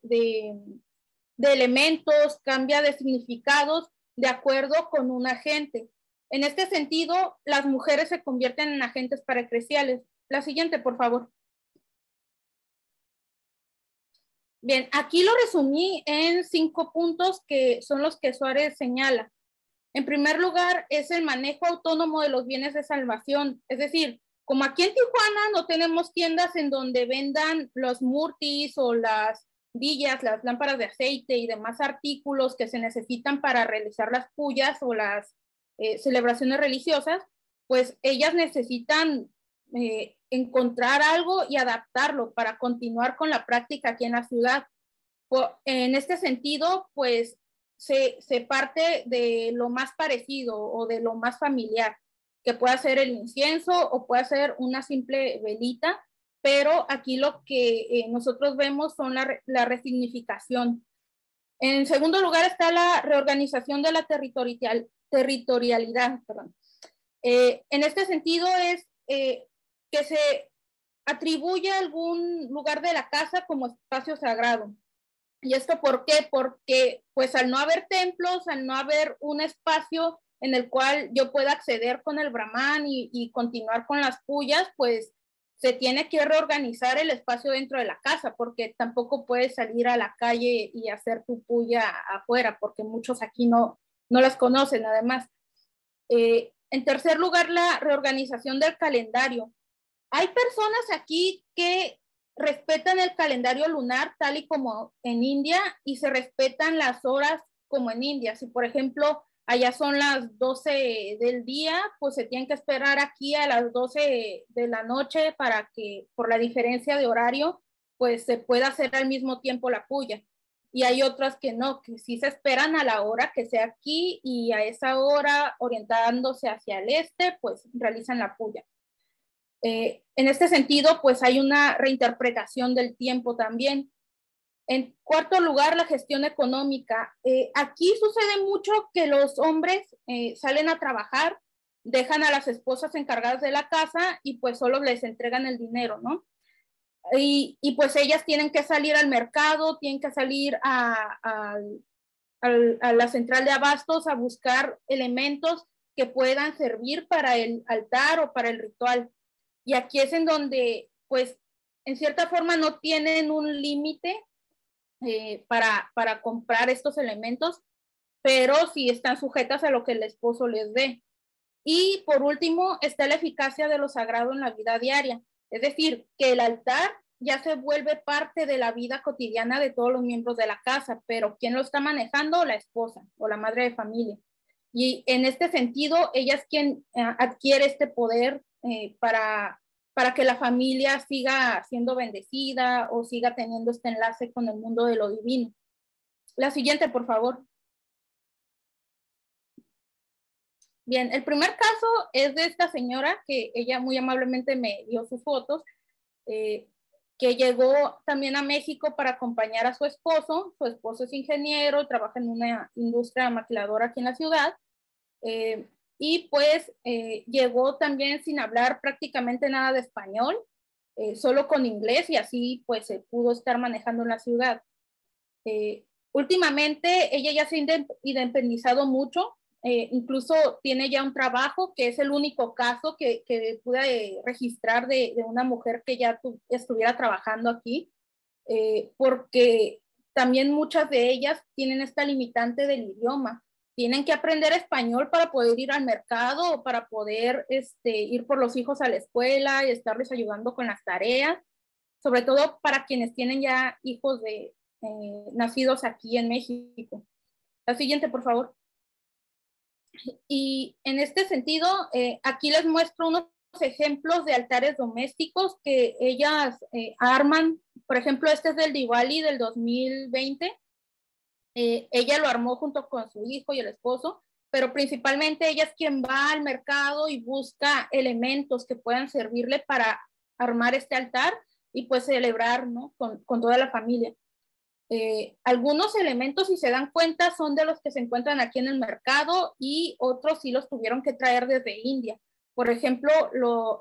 elementos, cambia de significados de acuerdo con un agente. En este sentido, las mujeres se convierten en agentes paraeclesiales. La siguiente, por favor. Bien, aquí lo resumí en 5 puntos que son los que Suárez señala. En primer lugar, es el manejo autónomo de los bienes de salvación. Es decir, como aquí en Tijuana no tenemos tiendas en donde vendan los murtis o las villas, las lámparas de aceite y demás artículos que se necesitan para realizar las pullas o las celebraciones religiosas, pues ellas necesitan encontrar algo y adaptarlo para continuar con la práctica aquí en la ciudad. En este sentido, pues se parte de lo más parecido o de lo más familiar, que puede ser el incienso o puede ser una simple velita, pero aquí lo que nosotros vemos son la resignificación. En segundo lugar está la reorganización de la territorialidad. En este sentido es que se atribuye algún lugar de la casa como espacio sagrado. ¿Y esto por qué? Porque pues al no haber templos, al no haber un espacio en el cual yo pueda acceder con el brahman y continuar con las pullas, pues se tiene que reorganizar el espacio dentro de la casa, porque tampoco puedes salir a la calle y hacer tu puya afuera, porque muchos aquí no las conocen además. En tercer lugar, la reorganización del calendario. Hay personas aquí que respetan el calendario lunar tal y como en India y se respetan las horas como en India. Si, por ejemplo, allá son las 12 del día, pues se tienen que esperar aquí a las 12 de la noche para que, por la diferencia de horario, pues se pueda hacer al mismo tiempo la puya. Y hay otras que no, que sí se esperan a la hora que sea aquí y a esa hora, orientándose hacia el este, pues realizan la puya. En este sentido, pues hay una reinterpretación del tiempo también. En cuarto lugar, la gestión económica. Aquí sucede mucho que los hombres salen a trabajar, dejan a las esposas encargadas de la casa y pues solo les entregan el dinero, ¿no? Y pues ellas tienen que salir al mercado, tienen que salir a la central de abastos a buscar elementos que puedan servir para el altar o para el ritual. Y aquí es en donde, pues, en cierta forma no tienen un límite para comprar estos elementos, pero sí están sujetas a lo que el esposo les dé. Y por último, está la eficacia de lo sagrado en la vida diaria. Es decir, que el altar ya se vuelve parte de la vida cotidiana de todos los miembros de la casa, pero ¿quién lo está manejando? La esposa o la madre de familia. Y en este sentido, ella es quien adquiere este poder para que la familia siga siendo bendecida o siga teniendo este enlace con el mundo de lo divino. La siguiente, por favor. Bien, el primer caso es de esta señora que ella muy amablemente me dio sus fotos, que llegó también a México para acompañar a su esposo. Su esposo es ingeniero, trabaja en una industria maquiladora aquí en la ciudad. Y pues llegó también sin hablar prácticamente nada de español, solo con inglés, y así pues se pudo estar manejando en la ciudad. Últimamente ella ya se ha independizado mucho, incluso tiene ya un trabajo que es el único caso que pude registrar de una mujer que ya estuviera trabajando aquí, porque también muchas de ellas tienen esta limitante del idioma. Tienen que aprender español para poder ir al mercado o para poder ir por los hijos a la escuela y estarles ayudando con las tareas, sobre todo para quienes tienen ya hijos nacidos aquí en México. La siguiente, por favor. Y en este sentido, aquí les muestro unos ejemplos de altares domésticos que ellas arman. Por ejemplo, este es del Diwali del 2020. Ella lo armó junto con su hijo y el esposo, pero principalmente ella es quien va al mercado y busca elementos que puedan servirle para armar este altar y pues celebrar, ¿no? con toda la familia. Algunos elementos, si se dan cuenta, son de los que se encuentran aquí en el mercado y otros sí los tuvieron que traer desde India. Por ejemplo,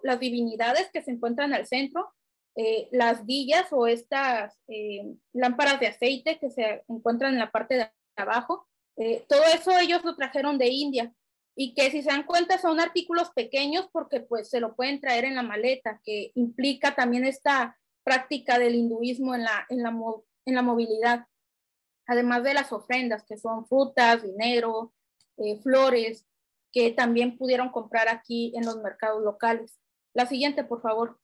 las divinidades que se encuentran al centro, las villas o estas lámparas de aceite que se encuentran en la parte de abajo, todo eso ellos lo trajeron de India, y que si se dan cuenta son artículos pequeños porque pues se lo pueden traer en la maleta, que implica también esta práctica del hinduismo en la movilidad, además de las ofrendas que son frutas, dinero, flores, que también pudieron comprar aquí en los mercados locales. La siguiente, por favor.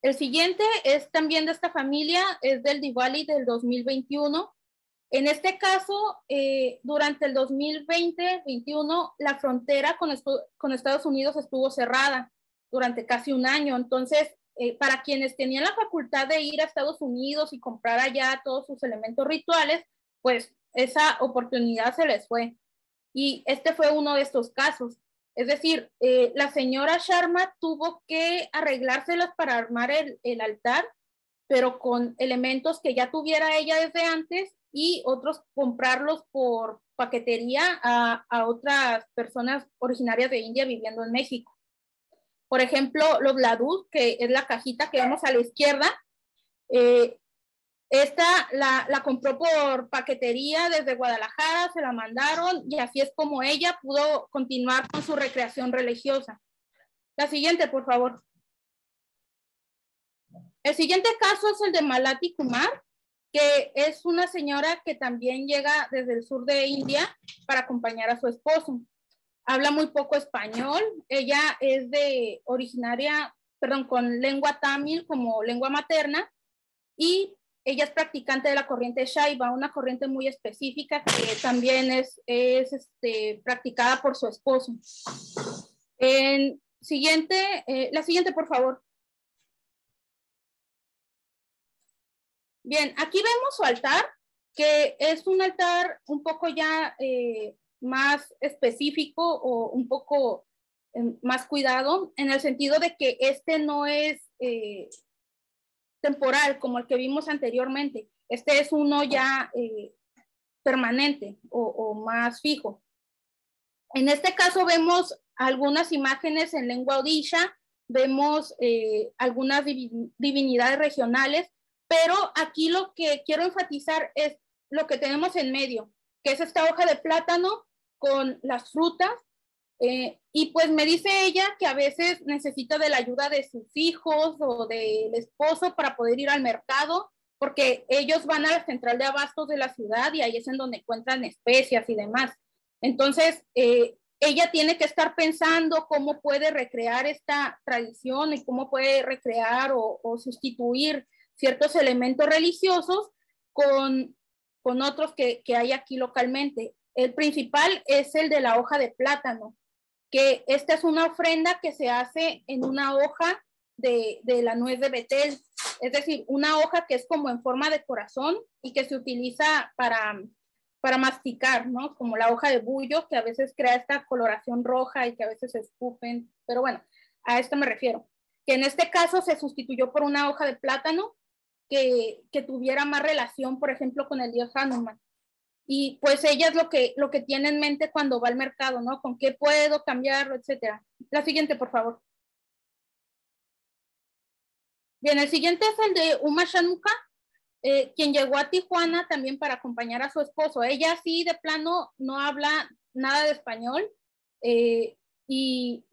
El siguiente es también de esta familia, es del Diwali del 2021. En este caso, durante el 2020-21, la frontera con Estados Unidos estuvo cerrada durante casi un año. Entonces, para quienes tenían la facultad de ir a Estados Unidos y comprar allá todos sus elementos rituales, pues esa oportunidad se les fue. Y este fue uno de estos casos. Es decir, la señora Sharma tuvo que arreglárselas para armar el altar, pero con elementos que ya tuviera ella desde antes y otros comprarlos por paquetería a otras personas originarias de India viviendo en México. Por ejemplo, los ladus, que es la cajita que vemos a la izquierda, esta la compró por paquetería desde Guadalajara, se la mandaron y así es como ella pudo continuar con su recreación religiosa. La siguiente, por favor. El siguiente caso es el de Malati Kumar, que es una señora que también llega desde el sur de India para acompañar a su esposo. Habla muy poco español. Ella es con lengua tamil como lengua materna y ella es practicante de la corriente Shaiva, una corriente muy específica que también es practicada por su esposo. La siguiente, por favor. Bien, aquí vemos su altar, que es un altar un poco ya más específico o un poco más cuidado, en el sentido de que este no es temporal como el que vimos anteriormente. Este es uno ya permanente o más fijo. En este caso vemos algunas imágenes en lengua odisha, vemos algunas divinidades regionales, pero aquí lo que quiero enfatizar es lo que tenemos en medio, que es esta hoja de plátano con las frutas, y pues me dice ella que a veces necesita de la ayuda de sus hijos o del esposo para poder ir al mercado, porque ellos van a la central de abastos de la ciudad y ahí es en donde encuentran especias y demás. Entonces, ella tiene que estar pensando cómo puede recrear esta tradición y cómo puede recrear o sustituir ciertos elementos religiosos con otros que hay aquí localmente. El principal es el de la hoja de plátano, que esta es una ofrenda que se hace en una hoja de la nuez de Betel, es decir, una hoja que es como en forma de corazón y que se utiliza para masticar, ¿no? Como la hoja de bullo, que a veces crea esta coloración roja y que a veces se escupen, pero bueno, a esto me refiero, que en este caso se sustituyó por una hoja de plátano que tuviera más relación, por ejemplo, con el dios Hanuman. Y pues ella es lo que tiene en mente cuando va al mercado, ¿no? ¿Con qué puedo cambiarlo, etcétera? La siguiente, por favor. Bien, el siguiente es el de Uma Shanuka, quien llegó a Tijuana también para acompañar a su esposo. Ella sí, de plano, no habla nada de español y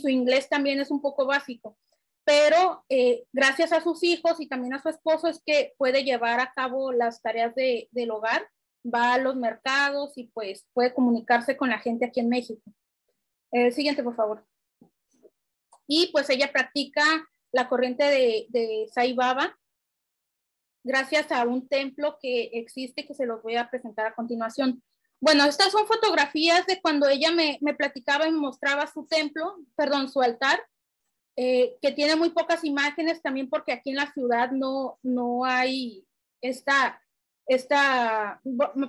su inglés también es un poco básico. Pero gracias a sus hijos y también a su esposo es que puede llevar a cabo las tareas del hogar, va a los mercados y pues puede comunicarse con la gente aquí en México. Siguiente, por favor. Y pues ella practica la corriente de Sai Baba gracias a un templo que existe, que se los voy a presentar a continuación. Bueno, estas son fotografías de cuando ella me platicaba y me mostraba su templo, perdón, su altar, que tiene muy pocas imágenes también porque aquí en la ciudad no hay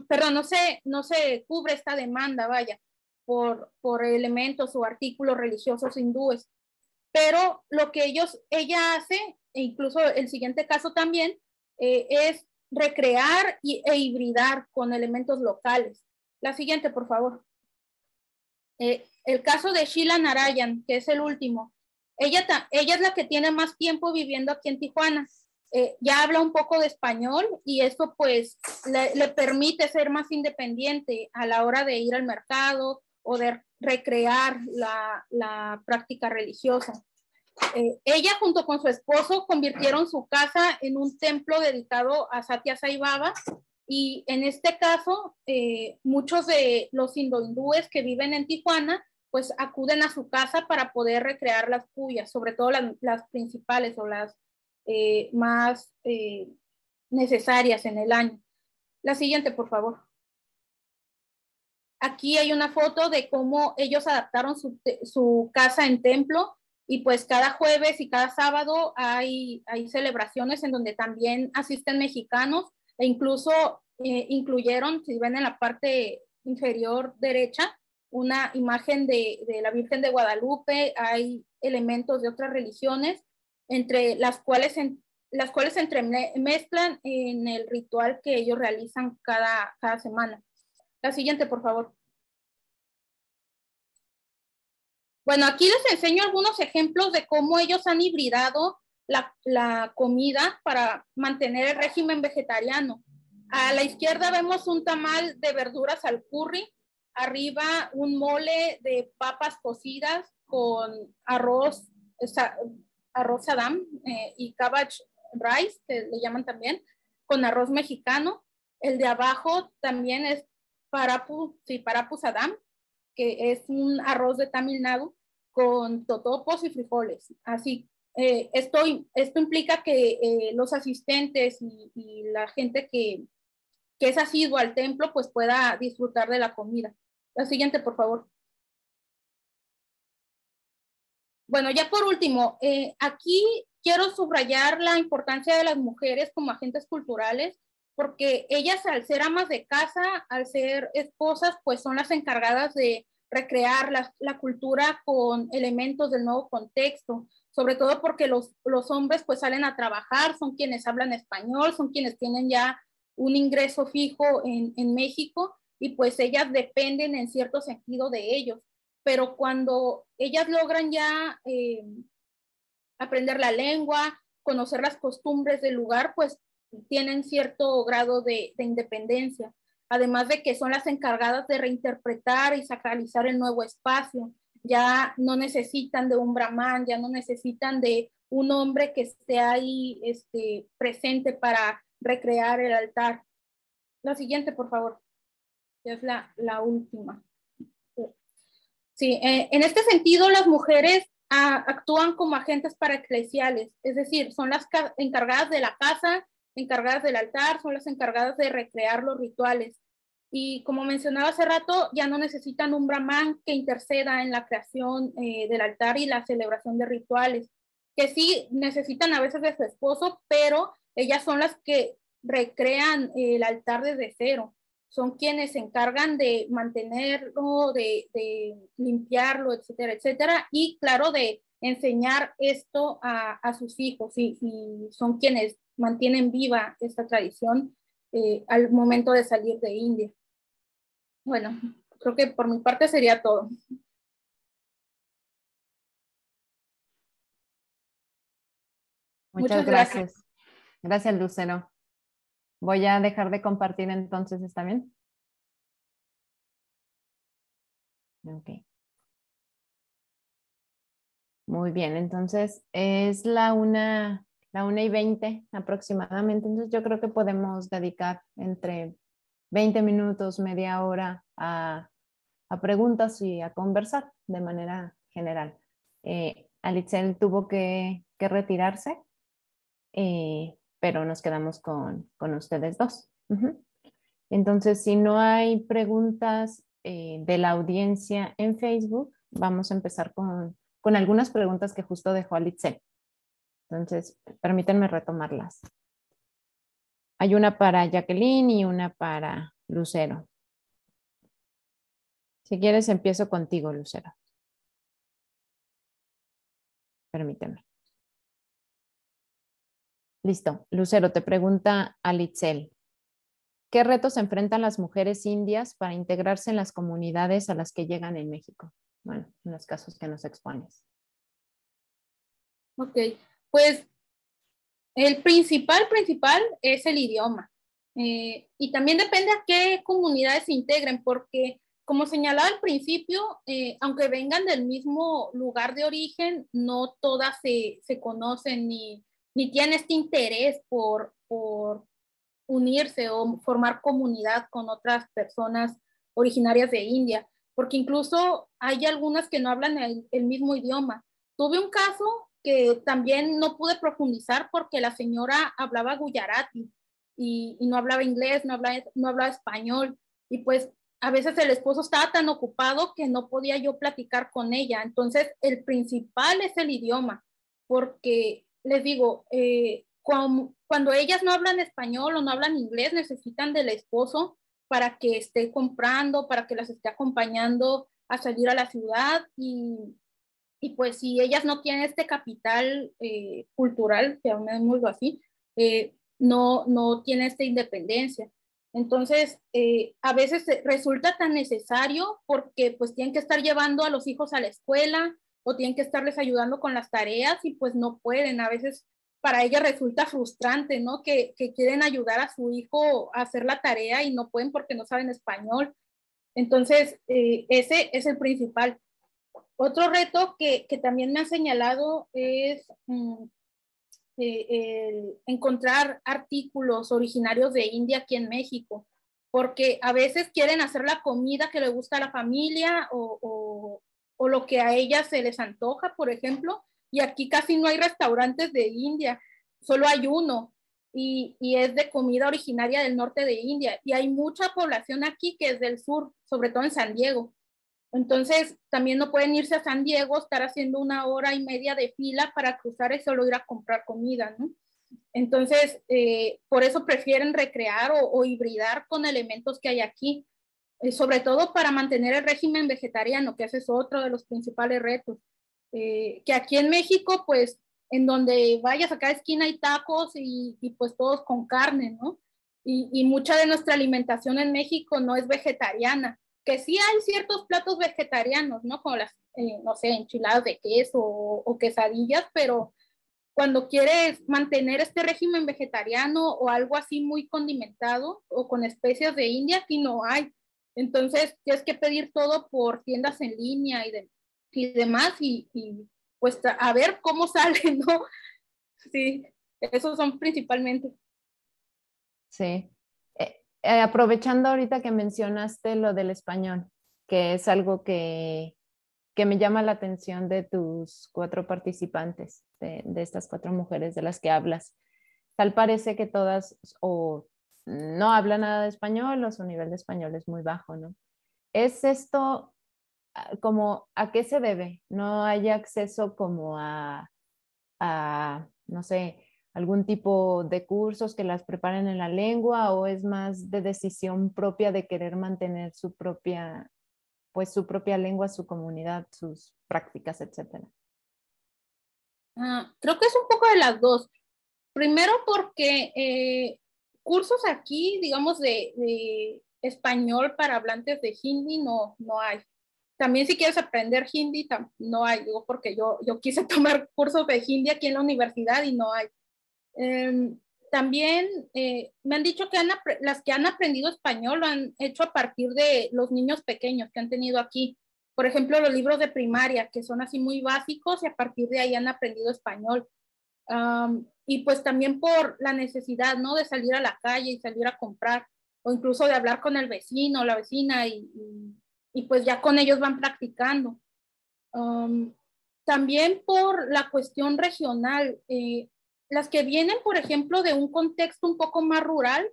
perdón, no se cubre esta demanda, vaya, por elementos o artículos religiosos hindúes. Pero lo que ella hace, e incluso el siguiente caso también, es recrear e hibridar con elementos locales. La siguiente, por favor. El caso de Sheila Narayan, que es el último. Ella es la que tiene más tiempo viviendo aquí en Tijuana. Ya habla un poco de español y eso pues le permite ser más independiente a la hora de ir al mercado o de recrear la práctica religiosa. Ella junto con su esposo convirtieron su casa en un templo dedicado a Satya Sai Baba Y en este caso, muchos de los indohindúes que viven en Tijuana, pues acuden a su casa para poder recrear las puyas, sobre todo las principales o las más necesarias en el año. La siguiente, por favor. Aquí hay una foto de cómo ellos adaptaron su casa en templo, y pues cada jueves y cada sábado hay celebraciones en donde también asisten mexicanos, e incluso incluyeron, si ven en la parte inferior derecha, una imagen de la Virgen de Guadalupe. Hay elementos de otras religiones, entre las cuales se entremezclan en el ritual que ellos realizan cada semana. La siguiente, por favor. Bueno, aquí les enseño algunos ejemplos de cómo ellos han hibridado la comida para mantener el régimen vegetariano. A la izquierda vemos un tamal de verduras al curry, arriba un mole de papas cocidas con arroz Saddam y cabbage rice, que le llaman también, con arroz mexicano. El de abajo también es parapu Saddam, que es un arroz de Tamil Nadu con totopos y frijoles. Así, esto implica que los asistentes y la gente que es asidua al templo, pues pueda disfrutar de la comida. La siguiente, por favor. Bueno, ya por último, aquí quiero subrayar la importancia de las mujeres como agentes culturales, porque ellas, al ser amas de casa, al ser esposas, pues son las encargadas de recrear la cultura con elementos del nuevo contexto, sobre todo porque los hombres pues salen a trabajar, son quienes hablan español, son quienes tienen ya un ingreso fijo en México, y pues ellas dependen en cierto sentido de ellos. Pero cuando ellas logran ya aprender la lengua, conocer las costumbres del lugar, pues tienen cierto grado de independencia. Además de que son las encargadas de reinterpretar y sacralizar el nuevo espacio. Ya no necesitan de un brahman, ya no necesitan de un hombre que esté ahí presente para recrear el altar. La siguiente, por favor. Ya es la última. Sí, en este sentido, las mujeres actúan como agentes paraeclesiales, es decir, son las encargadas de la casa, encargadas del altar, son las encargadas de recrear los rituales. Y como mencionaba hace rato, ya no necesitan un brahman que interceda en la creación del altar y la celebración de rituales, que sí necesitan a veces de su esposo, pero ellas son las que recrean el altar desde cero. Son quienes se encargan de mantenerlo, de limpiarlo, etcétera, etcétera, y claro, de enseñar esto a sus hijos, y son quienes mantienen viva esta tradición al momento de salir de India. Bueno, creo que por mi parte sería todo. Muchas gracias. Gracias, Lucero. Voy a dejar de compartir entonces, ¿está bien? Ok. Muy bien, entonces es la 1:20 aproximadamente, entonces yo creo que podemos dedicar entre 20 minutos, media hora a preguntas y a conversar de manera general. Alitzel tuvo que retirarse, pero nos quedamos con ustedes dos. Entonces, si no hay preguntas de la audiencia en Facebook, vamos a empezar con algunas preguntas que justo dejó Alitzel. Entonces, permítanme retomarlas. Hay una para Jacqueline y una para Lucero. Si quieres, empiezo contigo, Lucero. Permíteme. Listo. Lucero, te pregunta Alitzel. ¿Qué retos enfrentan las mujeres indias para integrarse en las comunidades a las que llegan en México? Bueno, en los casos que nos expones. Ok, pues el principal es el idioma. Y también depende a qué comunidades se integren, porque como señalaba al principio, aunque vengan del mismo lugar de origen, no todas se conocen ni tienen este interés por unirse o formar comunidad con otras personas originarias de India, porque incluso hay algunas que no hablan el mismo idioma. Tuve un caso que también no pude profundizar porque la señora hablaba gujarati y no hablaba inglés, no hablaba español, y pues a veces el esposo estaba tan ocupado que no podía yo platicar con ella. Entonces, el principal es el idioma, porque les digo, cuando ellas no hablan español o no hablan inglés, necesitan del esposo para que esté comprando, para que las esté acompañando a salir a la ciudad, y pues si ellas no tienen este capital cultural, llamémoslo así, no tienen esta independencia. Entonces, a veces resulta tan necesario porque pues tienen que estar llevando a los hijos a la escuela o tienen que estarles ayudando con las tareas y pues no pueden. A veces para ellas resulta frustrante, ¿no? Que quieren ayudar a su hijo a hacer la tarea y no pueden porque no saben español. Entonces, ese es el principal. Otro reto que también me han señalado es el encontrar artículos originarios de India aquí en México, porque a veces quieren hacer la comida que le gusta a la familia o lo que a ellas se les antoja, por ejemplo, y aquí casi no hay restaurantes de India, solo hay uno, y es de comida originaria del norte de India, y hay mucha población aquí que es del sur, sobre todo en San Diego. Entonces, también no pueden irse a San Diego, estar haciendo 1 hora y media de fila para cruzar y solo ir a comprar comida, ¿no? Entonces, por eso prefieren recrear o hibridar con elementos que hay aquí, sobre todo para mantener el régimen vegetariano, que ese es otro de los principales retos. Que aquí en México, pues, en donde vayas a cada esquina hay tacos y pues todos con carne, ¿no? Y mucha de nuestra alimentación en México no es vegetariana, que sí hay ciertos platos vegetarianos, ¿no? Como las, no sé, enchiladas de queso o quesadillas, pero cuando quieres mantener este régimen vegetariano o algo así muy condimentado o con especias de India, aquí no hay. Entonces tienes que pedir todo por tiendas en línea y demás y pues a ver cómo sale, ¿no? Sí, esos son principalmente. Sí. Aprovechando ahorita que mencionaste lo del español, que es algo que me llama la atención de tus 4 participantes, de estas 4 mujeres de las que hablas. Tal parece que todas o no hablan nada de español o su nivel de español es muy bajo, ¿no? ¿Es esto como a qué se debe? ¿No hay acceso como a no sé, algún tipo de cursos que las preparen en la lengua o es más de decisión propia de querer mantener su propia lengua, su comunidad, sus prácticas, etcétera? Creo que es un poco de las dos. Primero porque cursos aquí, digamos, de español para hablantes de hindi no hay. También si quieres aprender hindi, no hay, digo, porque yo quise tomar cursos de hindi aquí en la universidad y no hay. También me han dicho que las que han aprendido español lo han hecho a partir de los niños pequeños que han tenido aquí. Por ejemplo, los libros de primaria, que son así muy básicos y a partir de ahí han aprendido español. Y pues también por la necesidad, ¿no? De salir a la calle y salir a comprar, o incluso de hablar con el vecino o la vecina y pues ya con ellos van practicando. También por la cuestión regional, las que vienen, por ejemplo, de un contexto un poco más rural,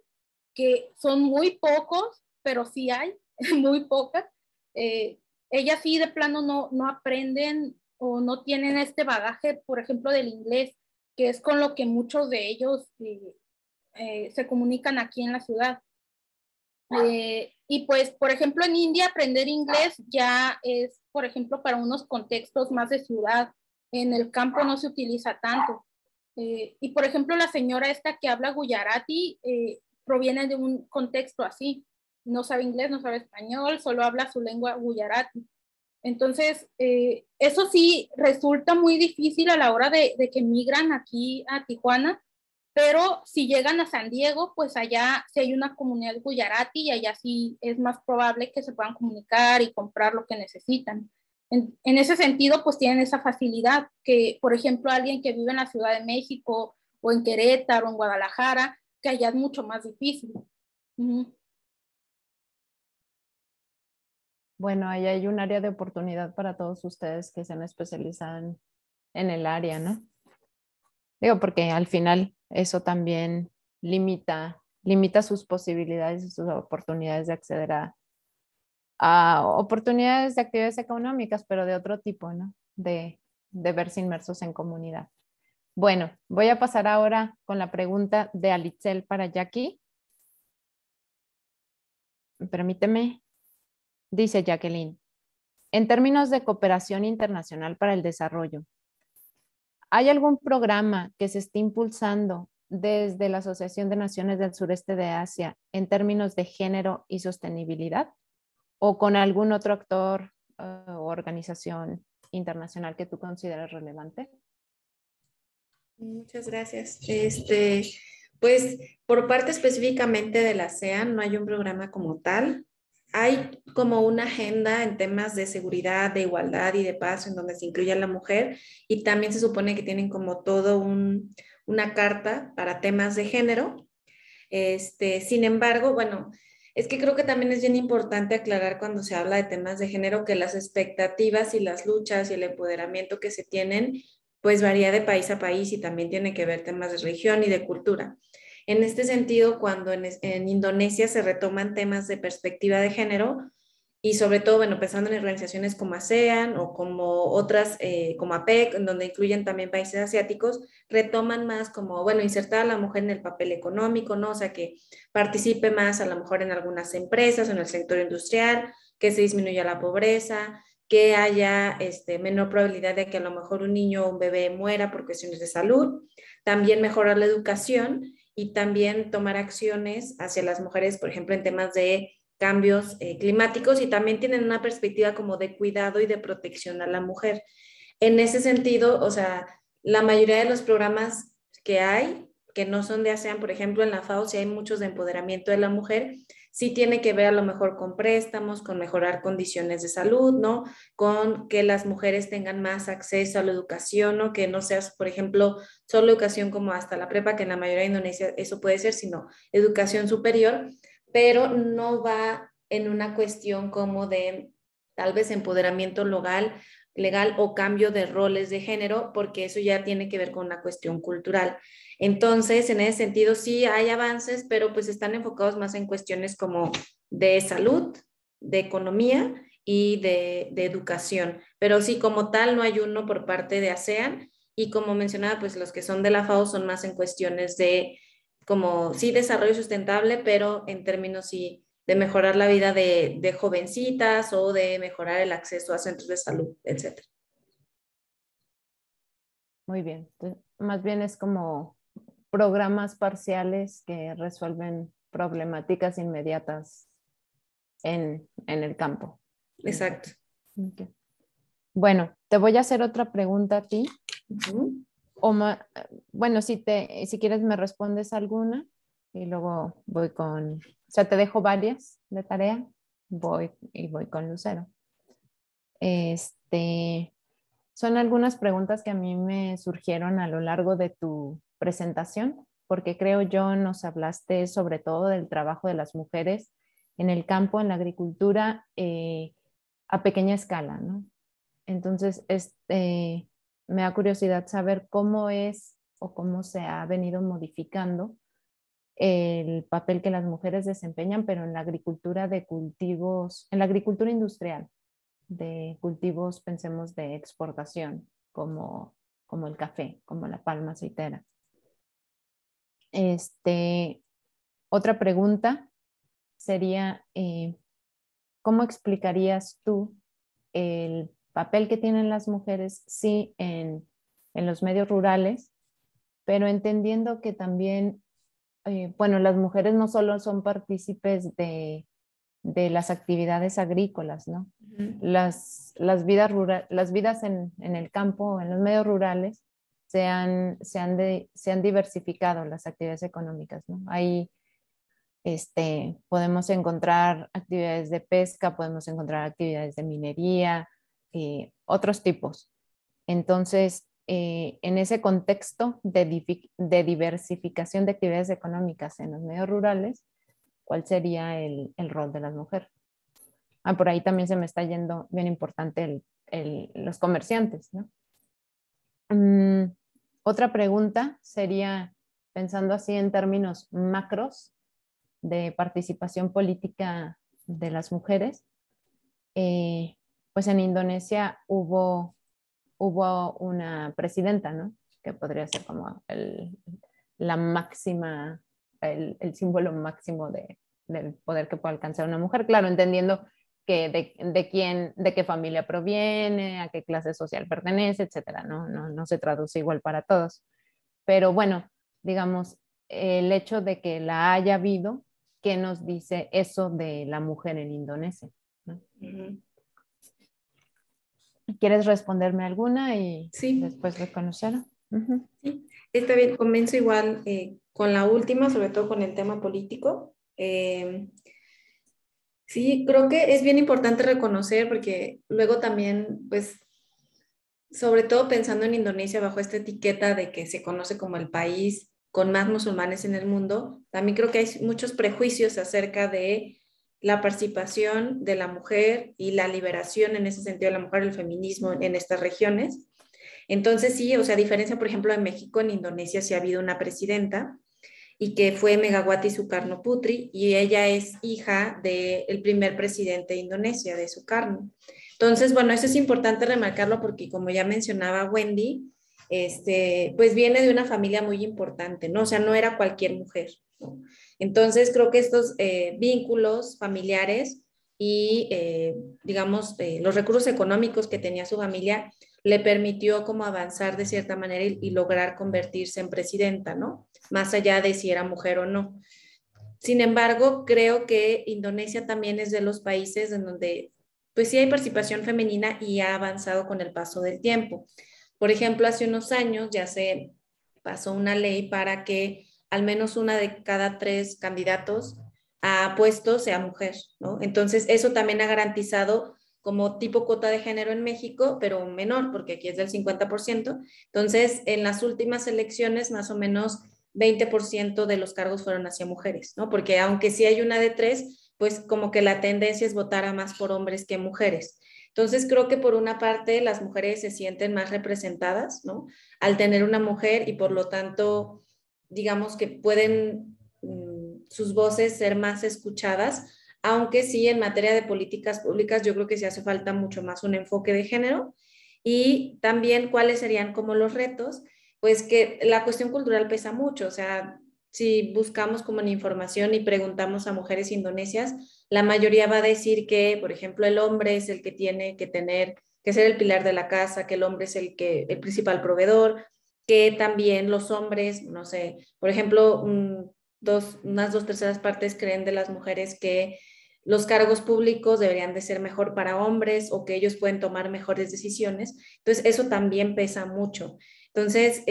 que son muy pocos, pero sí hay, muy pocas, ellas sí de plano no aprenden o no tienen este bagaje, por ejemplo, del inglés, que es con lo que muchos de ellos se comunican aquí en la ciudad. Y pues, por ejemplo, en India aprender inglés ya es, por ejemplo, para unos contextos más de ciudad. En el campo no se utiliza tanto. Y por ejemplo, la señora esta que habla gujarati proviene de un contexto así. No sabe inglés, no sabe español, solo habla su lengua gujarati. Entonces, eso sí resulta muy difícil a la hora de que migran aquí a Tijuana, pero si llegan a San Diego, pues allá sí hay una comunidad gujarati y allá sí es más probable que se puedan comunicar y comprar lo que necesitan. En ese sentido, pues tienen esa facilidad que, por ejemplo, alguien que vive en la Ciudad de México o en Querétaro o en Guadalajara, que allá es mucho más difícil. Bueno, ahí hay un área de oportunidad para todos ustedes que se han especializado en el área, ¿no? Digo, porque al final eso también limita sus posibilidades y sus oportunidades de acceder a oportunidades de actividades económicas, pero de otro tipo, ¿no? De verse inmersos en comunidad. Bueno, voy a pasar ahora con la pregunta de Alitzel para Jackie. Permíteme. Dice Jacqueline, en términos de cooperación internacional para el desarrollo, ¿hay algún programa que se esté impulsando desde la Asociación de Naciones del Sureste de Asia en términos de género y sostenibilidad? ¿O con algún otro actor o organización internacional que tú consideres relevante? Muchas gracias. Pues por parte específicamente de la ASEAN no hay un programa como tal. Hay como una agenda en temas de seguridad, de igualdad y de paz en donde se incluye a la mujer y también se supone que tienen como una carta para temas de género. Sin embargo, bueno, es que creo que también es bien importante aclarar cuando se habla de temas de género que las expectativas y las luchas y el empoderamiento que se tienen pues varía de país a país y también tiene que ver temas de religión y de cultura. En este sentido, cuando en Indonesia se retoman temas de perspectiva de género y sobre todo, bueno, pensando en organizaciones como ASEAN o como otras, como APEC, en donde incluyen también países asiáticos, retoman más como, bueno, insertar a la mujer en el papel económico, ¿no? O sea, que participe más a lo mejor en algunas empresas o en el sector industrial, que se disminuya la pobreza, que haya menor probabilidad de que a lo mejor un niño o un bebé muera por cuestiones de salud, también mejorar la educación y también tomar acciones hacia las mujeres, por ejemplo, en temas de cambios climáticos y también tienen una perspectiva como de cuidado y de protección a la mujer. En ese sentido, o sea, la mayoría de los programas que hay, que no son de ASEAN, por ejemplo, en la FAO, sí hay muchos de empoderamiento de la mujer, sí tiene que ver a lo mejor con préstamos, con mejorar condiciones de salud, ¿no? Con que las mujeres tengan más acceso a la educación, ¿no? Que no sea, por ejemplo, solo educación como hasta la prepa, que en la mayoría de Indonesia eso puede ser, sino educación superior, pero no va en una cuestión como de tal vez empoderamiento legal o cambio de roles de género, porque eso ya tiene que ver con una cuestión cultural. Entonces, en ese sentido, sí hay avances, pero pues están enfocados más en cuestiones como de salud, de economía y de educación. Pero sí, como tal, no hay uno por parte de ASEAN y como mencionaba, pues los que son de la FAO son más en cuestiones de como sí desarrollo sustentable, pero en términos sí de mejorar la vida de jovencitas o de mejorar el acceso a centros de salud, etc. Muy bien. Entonces, más bien es como programas parciales que resuelven problemáticas inmediatas en el campo. Exacto. Okay. Bueno, te voy a hacer otra pregunta a ti. Uh-huh. Bueno, si quieres me respondes alguna y luego voy con, o sea, te dejo varias de tarea, voy con Lucero. Son algunas preguntas que a mí me surgieron a lo largo de tu presentación, porque creo yo nos hablaste sobre todo del trabajo de las mujeres en el campo, en la agricultura, a pequeña escala, ¿no? Entonces, me da curiosidad saber cómo es o cómo se ha venido modificando el papel que las mujeres desempeñan, pero en la agricultura de cultivos, en la agricultura industrial, de cultivos, pensemos, de exportación, como el café, como la palma aceitera. Otra pregunta sería, ¿cómo explicarías tú el papel que tienen las mujeres, sí, en los medios rurales, pero entendiendo que también, bueno, las mujeres no solo son partícipes de las actividades agrícolas, ¿no? Uh-huh. Las vidas en el campo, en los medios rurales, se han diversificado las actividades económicas, ¿no? Ahí podemos encontrar actividades de pesca, podemos encontrar actividades de minería, otros tipos. Entonces, en ese contexto de diversificación de actividades económicas en los medios rurales, ¿cuál sería el rol de las mujeres? Por ahí también se me está yendo bien importante los comerciantes, ¿no? Otra pregunta sería, pensando así en términos macros de participación política de las mujeres, pues en Indonesia hubo una presidenta, ¿no? Que podría ser como la máxima, el símbolo máximo del poder que puede alcanzar una mujer, claro, entendiendo que de qué familia proviene, a qué clase social pertenece, etcétera, no se traduce igual para todos. Pero bueno, digamos, el hecho de que la haya habido, ¿qué nos dice eso de la mujer en Indonesia? ¿No? ¿Quieres responderme alguna y sí. después reconocer? Sí, está bien, comienzo igual con la última, sobre todo con el tema político. Sí, creo que es bien importante reconocer porque luego también, pues, sobre todo pensando en Indonesia bajo esta etiqueta de que se conoce como el país con más musulmanes en el mundo, también creo que hay muchos prejuicios acerca de la participación de la mujer y la liberación en ese sentido de la mujer, el feminismo en estas regiones. Entonces sí, o sea, a diferencia, por ejemplo, de México, en Indonesia sí ha habido una presidenta y que fue Megawati Sukarno Putri, y ella es hija del primer presidente de Indonesia, de Sukarno. Entonces, bueno, eso es importante remarcarlo porque como ya mencionaba Wendy, pues viene de una familia muy importante, ¿no? O sea, no era cualquier mujer, ¿no? Entonces, creo que estos vínculos familiares y, digamos, los recursos económicos que tenía su familia le permitió como avanzar de cierta manera y lograr convertirse en presidenta, ¿no? Más allá de si era mujer o no. Sin embargo, creo que Indonesia también es de los países en donde pues sí hay participación femenina y ha avanzado con el paso del tiempo. Por ejemplo, hace unos años ya se pasó una ley para que al menos una de cada 3 candidatos a puestos sea mujer, ¿no? Entonces, eso también ha garantizado como tipo cuota de género en México, pero menor, porque aquí es del 50%. Entonces, en las últimas elecciones, más o menos 20% de los cargos fueron hacia mujeres, ¿no? Porque aunque sí hay una de 3, pues como que la tendencia es votar a más por hombres que mujeres. Entonces, creo que por una parte las mujeres se sienten más representadas, ¿no? Al tener una mujer y por lo tanto, digamos que pueden sus voces ser más escuchadas, aunque sí en materia de políticas públicas yo creo que sí hace falta mucho más un enfoque de género. Y también cuáles serían como los retos, pues que la cuestión cultural pesa mucho, o sea, si buscamos como en información y preguntamos a mujeres indonesias, la mayoría va a decir que, por ejemplo, el hombre es el que tiene que tener, que ser el pilar de la casa, que el hombre es el principal proveedor, que también los hombres, no sé, por ejemplo, unas 2/3 partes creen de las mujeres que los cargos públicos deberían de ser mejor para hombres o que ellos pueden tomar mejores decisiones. Entonces, eso también pesa mucho. Entonces,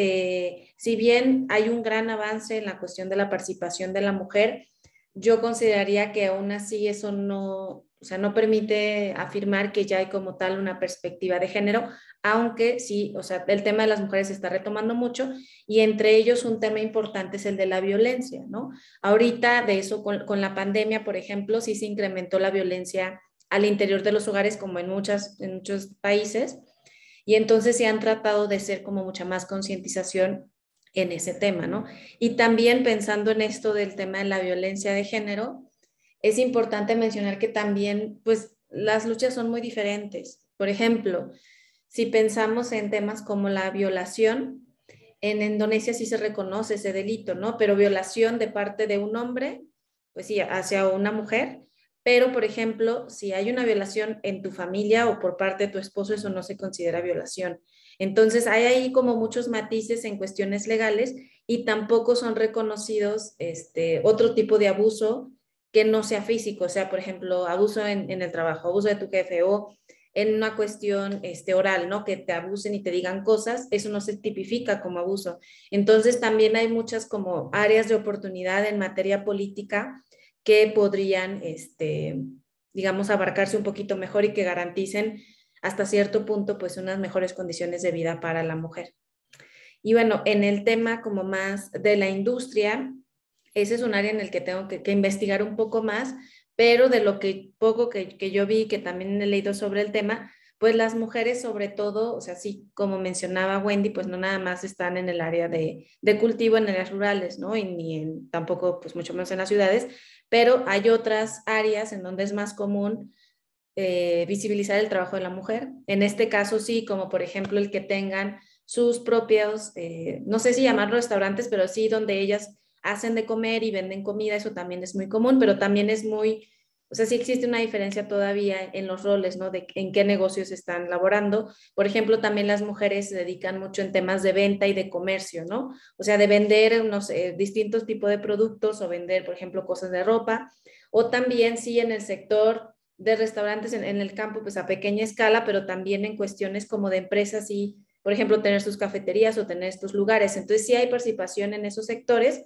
si bien hay un gran avance en la cuestión de la participación de la mujer, yo consideraría que aún así eso no, o sea, no permite afirmar que ya hay como tal una perspectiva de género, aunque sí, o sea, el tema de las mujeres se está retomando mucho y entre ellos un tema importante es el de la violencia, ¿no? Ahorita de eso, con la pandemia, por ejemplo, sí se incrementó la violencia al interior de los hogares como en muchos países y entonces se han tratado de ser como mucha más concientización en ese tema, ¿no? Y también pensando en esto del tema de la violencia de género, es importante mencionar que también, pues, las luchas son muy diferentes. Por ejemplo, si pensamos en temas como la violación, en Indonesia sí se reconoce ese delito, ¿no? Pero violación de parte de un hombre, pues sí, hacia una mujer. Pero, por ejemplo, si hay una violación en tu familia o por parte de tu esposo, eso no se considera violación. Entonces, hay ahí como muchos matices en cuestiones legales y tampoco son reconocidos otro tipo de abuso que no sea físico, o sea, por ejemplo, abuso en el trabajo, abuso de tu jefe o en una cuestión oral, ¿no? Que te abusen y te digan cosas, eso no se tipifica como abuso. Entonces, también hay muchas como áreas de oportunidad en materia política que podrían, digamos, abarcarse un poquito mejor y que garanticen hasta cierto punto, pues, unas mejores condiciones de vida para la mujer. Y bueno, en el tema como más de la industria, ese es un área en el que tengo que investigar un poco más, pero de lo que poco que yo vi, que también he leído sobre el tema, pues las mujeres sobre todo, o sea, sí, como mencionaba Wendy, pues no nada más están en el área de cultivo en áreas rurales, ¿no? Y ni en, tampoco, pues mucho menos en las ciudades, pero hay otras áreas en donde es más común visibilizar el trabajo de la mujer. En este caso sí, como por ejemplo el que tengan sus propios, no sé si llamarlo restaurantes, pero sí donde ellas hacen de comer y venden comida, eso también es muy común, pero también es muy, o sea, sí existe una diferencia todavía en los roles, ¿no? De en qué negocios están laborando. Por ejemplo, también las mujeres se dedican mucho en temas de venta y de comercio, ¿no? O sea, de vender unos distintos tipos de productos o vender, por ejemplo, cosas de ropa. O también sí en el sector de restaurantes en el campo, pues a pequeña escala, pero también en cuestiones como de empresas y, por ejemplo, tener sus cafeterías o tener estos lugares. Entonces sí hay participación en esos sectores,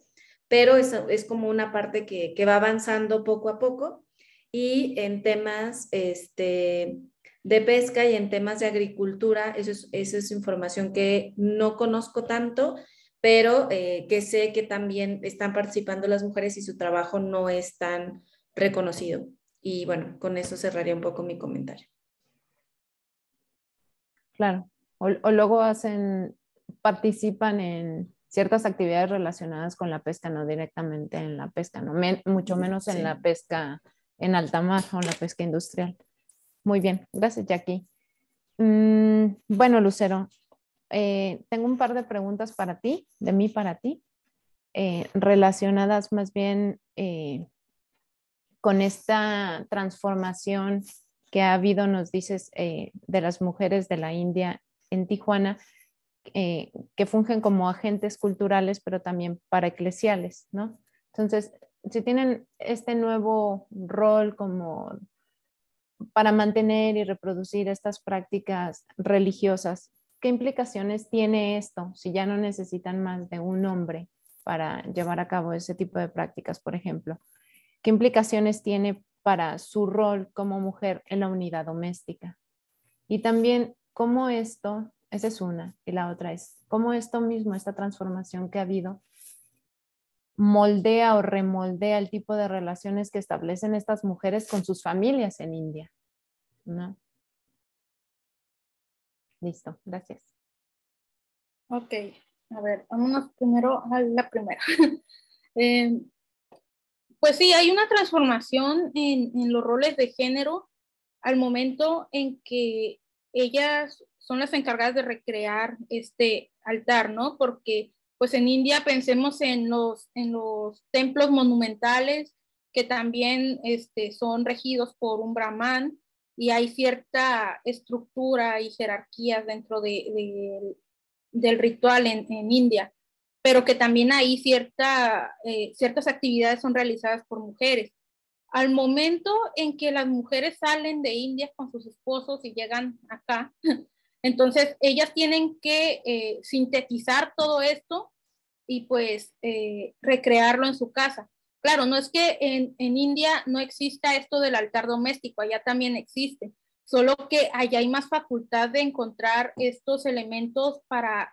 pero es como una parte que va avanzando poco a poco. Y en temas de pesca y en temas de agricultura, eso es información que no conozco tanto, pero que sé que también están participando las mujeres y su trabajo no es tan reconocido. Y bueno, con eso cerraría un poco mi comentario. Claro. O luego participan en ciertas actividades relacionadas con la pesca, no directamente en la pesca, no mucho menos en la pesca en alta mar o la pesca industrial. Muy bien, gracias, Jackie. Bueno, Lucero, tengo un par de preguntas para ti, de mí para ti, relacionadas más bien con esta transformación que ha habido, nos dices, de las mujeres de la India en Tijuana, que fungen como agentes culturales, pero también para eclesiales, ¿no? Entonces, si tienen este nuevo rol como para mantener y reproducir estas prácticas religiosas, ¿qué implicaciones tiene esto si ya no necesitan más de un hombre para llevar a cabo ese tipo de prácticas, por ejemplo? ¿Qué implicaciones tiene para su rol como mujer en la unidad doméstica? Y también cómo esto, esa es una, y la otra es cómo esto mismo, esta transformación que ha habido, moldea o remoldea el tipo de relaciones que establecen estas mujeres con sus familias en India, ¿no? Listo, gracias. Ok, a ver, vámonos primero a la primera. Pues sí, hay una transformación en los roles de género al momento en que ellas son las encargadas de recrear este altar, ¿no? Porque pues en India pensemos en los templos monumentales que también son regidos por un brahman y hay cierta estructura y jerarquía dentro del ritual en India, pero que también ahí ciertas actividades son realizadas por mujeres. Al momento en que las mujeres salen de India con sus esposos y llegan acá, entonces ellas tienen que sintetizar todo esto y pues recrearlo en su casa. Claro, no es que en India no exista esto del altar doméstico, allá también existe, solo que allá hay más facultad de encontrar estos elementos para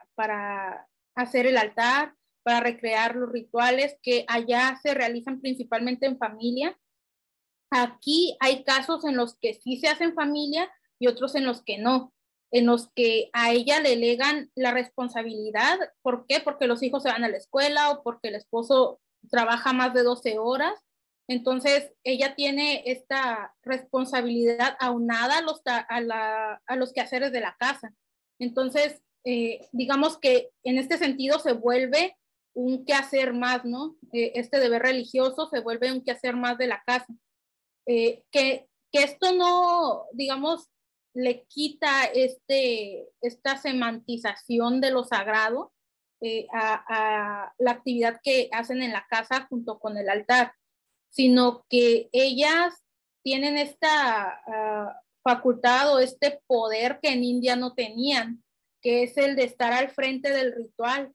hacer el altar, para recrear los rituales que allá se realizan principalmente en familia. Aquí hay casos en los que sí se hacen familia y otros en los que no, en los que a ella le delegan la responsabilidad. ¿Por qué? Porque los hijos se van a la escuela o porque el esposo trabaja más de 12 horas. Entonces, ella tiene esta responsabilidad aunada a los quehaceres de la casa. Entonces, digamos que en este sentido se vuelve un quehacer más, ¿no? Este deber religioso se vuelve un quehacer más de la casa. Que esto no, digamos, le quita esta semantización de lo sagrado a la actividad que hacen en la casa junto con el altar, sino que ellas tienen esta facultad o este poder que en India no tenían, que es el de estar al frente del ritual.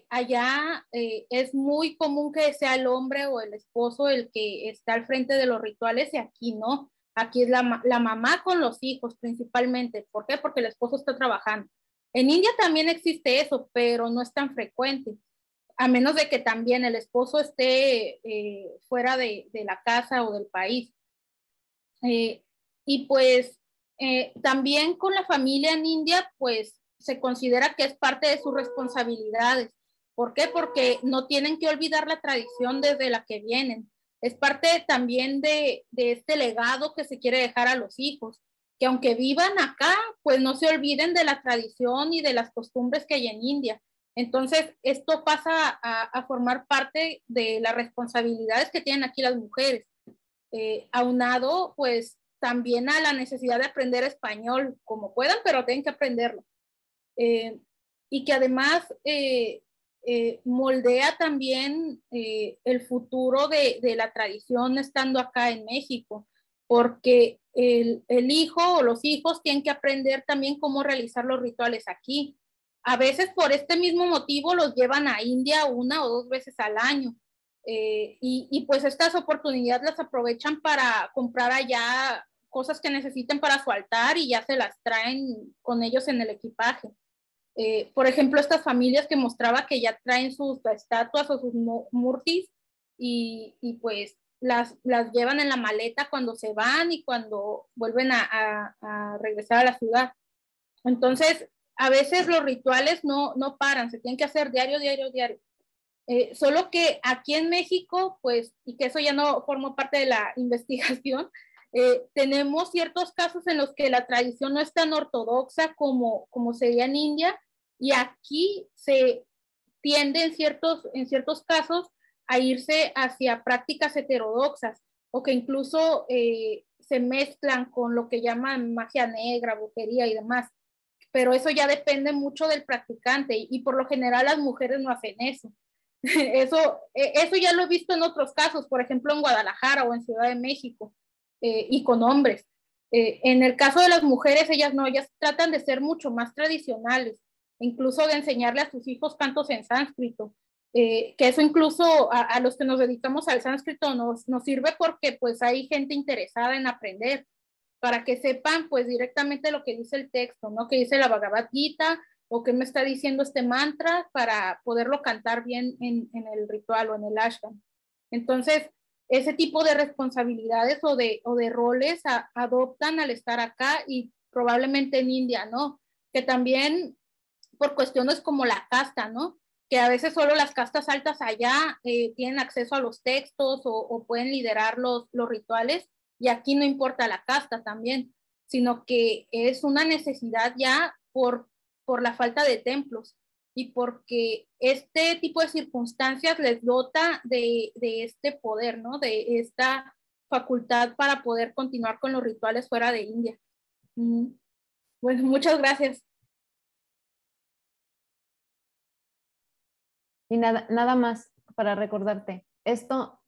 Allá es muy común que sea el hombre o el esposo el que está al frente de los rituales y aquí no. Aquí es la mamá con los hijos principalmente. ¿Por qué? Porque el esposo está trabajando. En India también existe eso, pero no es tan frecuente, a menos de que también el esposo esté fuera de la casa o del país. Y pues también con la familia en India, pues se considera que es parte de sus responsabilidades. ¿Por qué? Porque no tienen que olvidar la tradición desde la que vienen. Es parte también de este legado que se quiere dejar a los hijos, que aunque vivan acá, pues no se olviden de la tradición y de las costumbres que hay en India. Entonces, esto pasa a formar parte de las responsabilidades que tienen aquí las mujeres. Aunado pues también a la necesidad de aprender español como puedan, pero tienen que aprenderlo. Y que además moldea también el futuro de la tradición estando acá en México, porque el hijo o los hijos tienen que aprender también cómo realizar los rituales aquí. A veces por este mismo motivo los llevan a India 1 o 2 veces al año. Y pues estas oportunidades las aprovechan para comprar allá cosas que necesiten para su altar y ya se las traen con ellos en el equipaje. Por ejemplo, estas familias que mostraba que ya traen sus estatuas o sus murtis y pues las llevan en la maleta cuando se van y cuando vuelven a regresar a la ciudad. Entonces, a veces los rituales no paran, se tienen que hacer diario. Solo que aquí en México, pues, y que eso ya no formó parte de la investigación, tenemos ciertos casos en los que la tradición no es tan ortodoxa como sería en India, y aquí se tiende en ciertos casos a irse hacia prácticas heterodoxas, o que incluso se mezclan con lo que llaman magia negra, brujería y demás. Pero eso ya depende mucho del practicante, y por lo general las mujeres no hacen eso. Eso ya lo he visto en otros casos, por ejemplo en Guadalajara o en Ciudad de México, y con hombres. En el caso de las mujeres, ellas no, ellas tratan de ser mucho más tradicionales, incluso de enseñarle a sus hijos cantos en sánscrito, que eso incluso a los que nos dedicamos al sánscrito nos sirve porque pues hay gente interesada en aprender, para que sepan pues directamente lo que dice el texto, ¿no? Que dice la Bhagavad Gita, o qué me está diciendo este mantra, para poderlo cantar bien en el ritual o en el ashram. Entonces, ese tipo de responsabilidades o de roles adoptan al estar acá, y probablemente en India, ¿no? Que también por cuestiones como la casta, ¿no? Que a veces solo las castas altas allá tienen acceso a los textos o pueden liderar los rituales, y aquí no importa la casta también, sino que es una necesidad ya por la falta de templos, y porque este tipo de circunstancias les dota de este poder, ¿no? De esta facultad para poder continuar con los rituales fuera de India. Bueno, muchas gracias. Y nada más para recordarte, esto,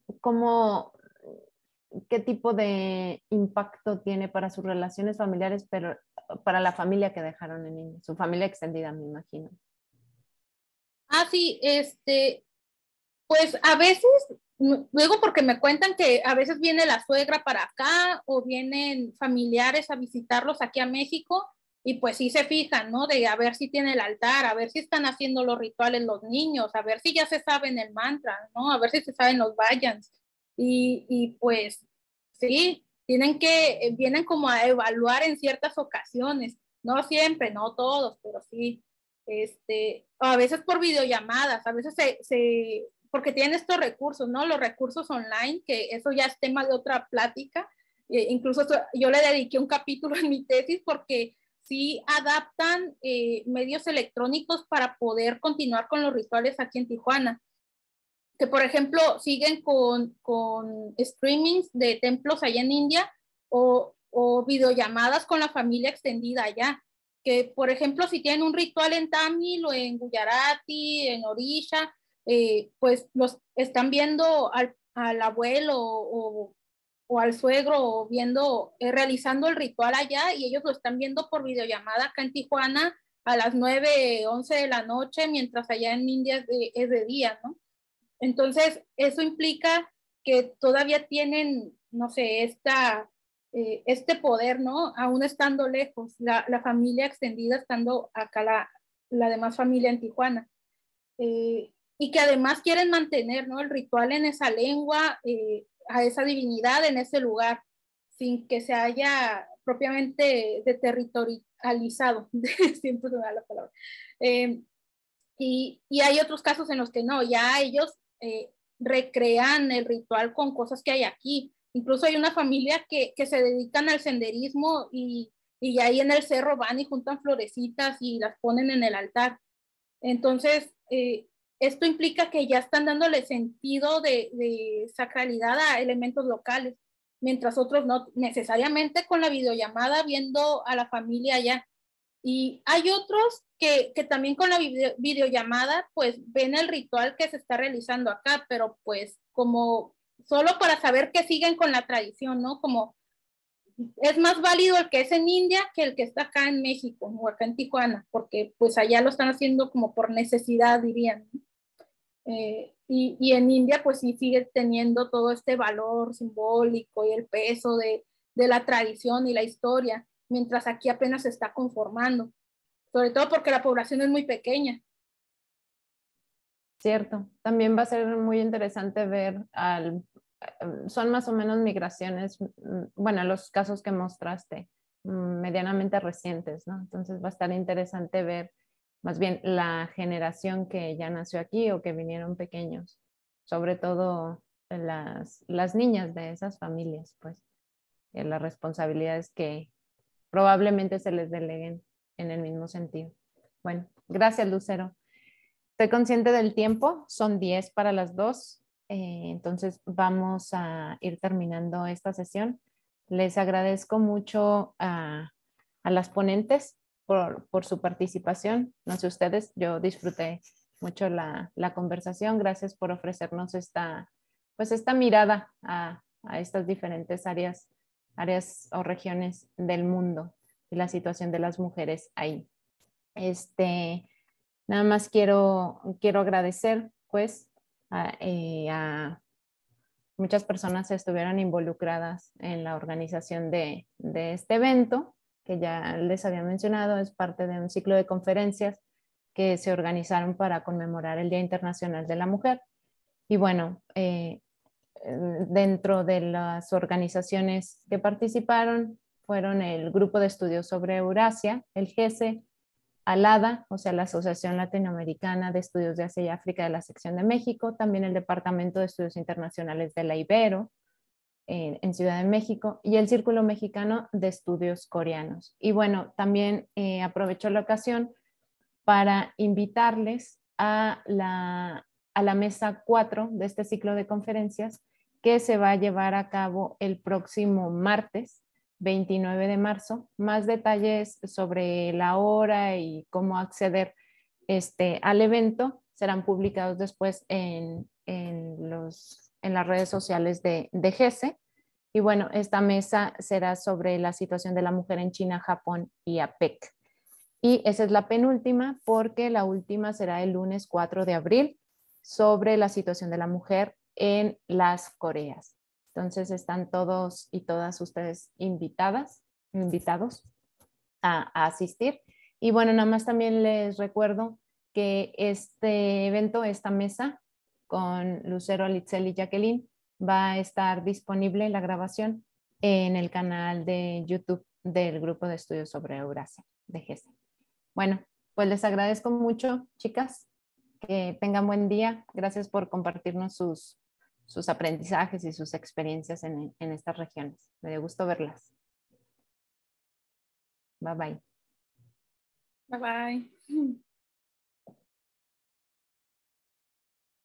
¿qué tipo de impacto tiene para sus relaciones familiares, pero para la familia que dejaron en India, su familia extendida, me imagino? Sí, pues a veces, luego porque me cuentan que a veces viene la suegra para acá o vienen familiares a visitarlos aquí a México, y pues sí se fijan, ¿no? De a ver si tiene el altar, a ver si están haciendo los rituales los niños, a ver si ya se saben el mantra, ¿no? A ver si se saben los vayans. Y pues sí, vienen como a evaluar en ciertas ocasiones, no siempre, no todos, pero sí. A veces por videollamadas, a veces porque tienen estos recursos, ¿no? Los recursos online, que eso ya es tema de otra plática. Incluso yo le dediqué un capítulo en mi tesis, porque sí adaptan medios electrónicos para poder continuar con los rituales aquí en Tijuana. Que por ejemplo siguen con streamings de templos allá en India, o videollamadas con la familia extendida allá. Que por ejemplo si tienen un ritual en Tamil o en Gujarati, en Orisha, pues los están viendo al abuelo o al suegro viendo, realizando el ritual allá, y ellos lo están viendo por videollamada acá en Tijuana a las 9, 11 de la noche, mientras allá en India es de día, ¿no? Entonces, eso implica que todavía tienen, no sé, este poder, ¿no? Aún estando lejos, la familia extendida estando acá la demás familia en Tijuana. Y que además quieren mantener, ¿no?, el ritual en esa lengua, a esa divinidad en ese lugar, sin que se haya propiamente deterritorializado, siempre se me da la palabra. Y hay otros casos en los que no, ya ellos recrean el ritual con cosas que hay aquí. Incluso hay una familia que se dedican al senderismo y ahí en el cerro van y juntan florecitas y las ponen en el altar. Entonces, esto implica que ya están dándole sentido de sacralidad a elementos locales, mientras otros no necesariamente con la videollamada viendo a la familia allá. Y hay otros que también con la videollamada pues ven el ritual que se está realizando acá, pero pues como solo para saber que siguen con la tradición, ¿no? Como es más válido el que es en India que el que está acá en México o acá en Tijuana, porque pues allá lo están haciendo como por necesidad, dirían. Y en India pues sí sigue teniendo todo este valor simbólico y el peso de la tradición y la historia, mientras aquí apenas se está conformando, sobre todo porque la población es muy pequeña. Cierto, también va a ser muy interesante ver son más o menos migraciones, bueno, los casos que mostraste, medianamente recientes, ¿no? Entonces va a estar interesante ver más bien la generación que ya nació aquí o que vinieron pequeños, sobre todo las niñas de esas familias, pues, las responsabilidades que probablemente se les deleguen en el mismo sentido. Bueno, gracias, Lucero. Estoy consciente del tiempo, son 10 para las 2, entonces vamos a ir terminando esta sesión. Les agradezco mucho a las ponentes por su participación. No sé ustedes, yo disfruté mucho la conversación. Gracias por ofrecernos esta mirada a estas diferentes áreas o regiones del mundo y la situación de las mujeres ahí. Nada más quiero agradecer, pues, a muchas personas que estuvieron involucradas en la organización de este evento, que ya les había mencionado, es parte de un ciclo de conferencias que se organizaron para conmemorar el Día Internacional de la Mujer. Y bueno, dentro de las organizaciones que participaron fueron el Grupo de Estudios sobre Eurasia, el GESE, ALADA, o sea, la Asociación Latinoamericana de Estudios de Asia y África de la Sección de México, también el Departamento de Estudios Internacionales de la Ibero en Ciudad de México y el Círculo Mexicano de Estudios Coreanos. Y bueno, también aprovecho la ocasión para invitarles a la mesa 4 de este ciclo de conferencias que se va a llevar a cabo el próximo martes 29 de marzo. Más detalles sobre la hora y cómo acceder al evento serán publicados después en las redes sociales de GESE. Y bueno, esta mesa será sobre la situación de la mujer en China, Japón y APEC. Y esa es la penúltima porque la última será el lunes 4 de abril sobre la situación de la mujer en las Coreas. Entonces están todos y todas ustedes invitados a asistir. Y bueno, nada más también les recuerdo que este evento, esta mesa con Lucero, Litzel y Jacqueline va a estar disponible la grabación en el canal de YouTube del Grupo de Estudios sobre Eurasia de GESE. Bueno, pues les agradezco mucho, chicas, que tengan buen día. Gracias por compartirnos sus aprendizajes y sus experiencias en estas regiones. Me dio gusto verlas. Bye bye. Bye bye.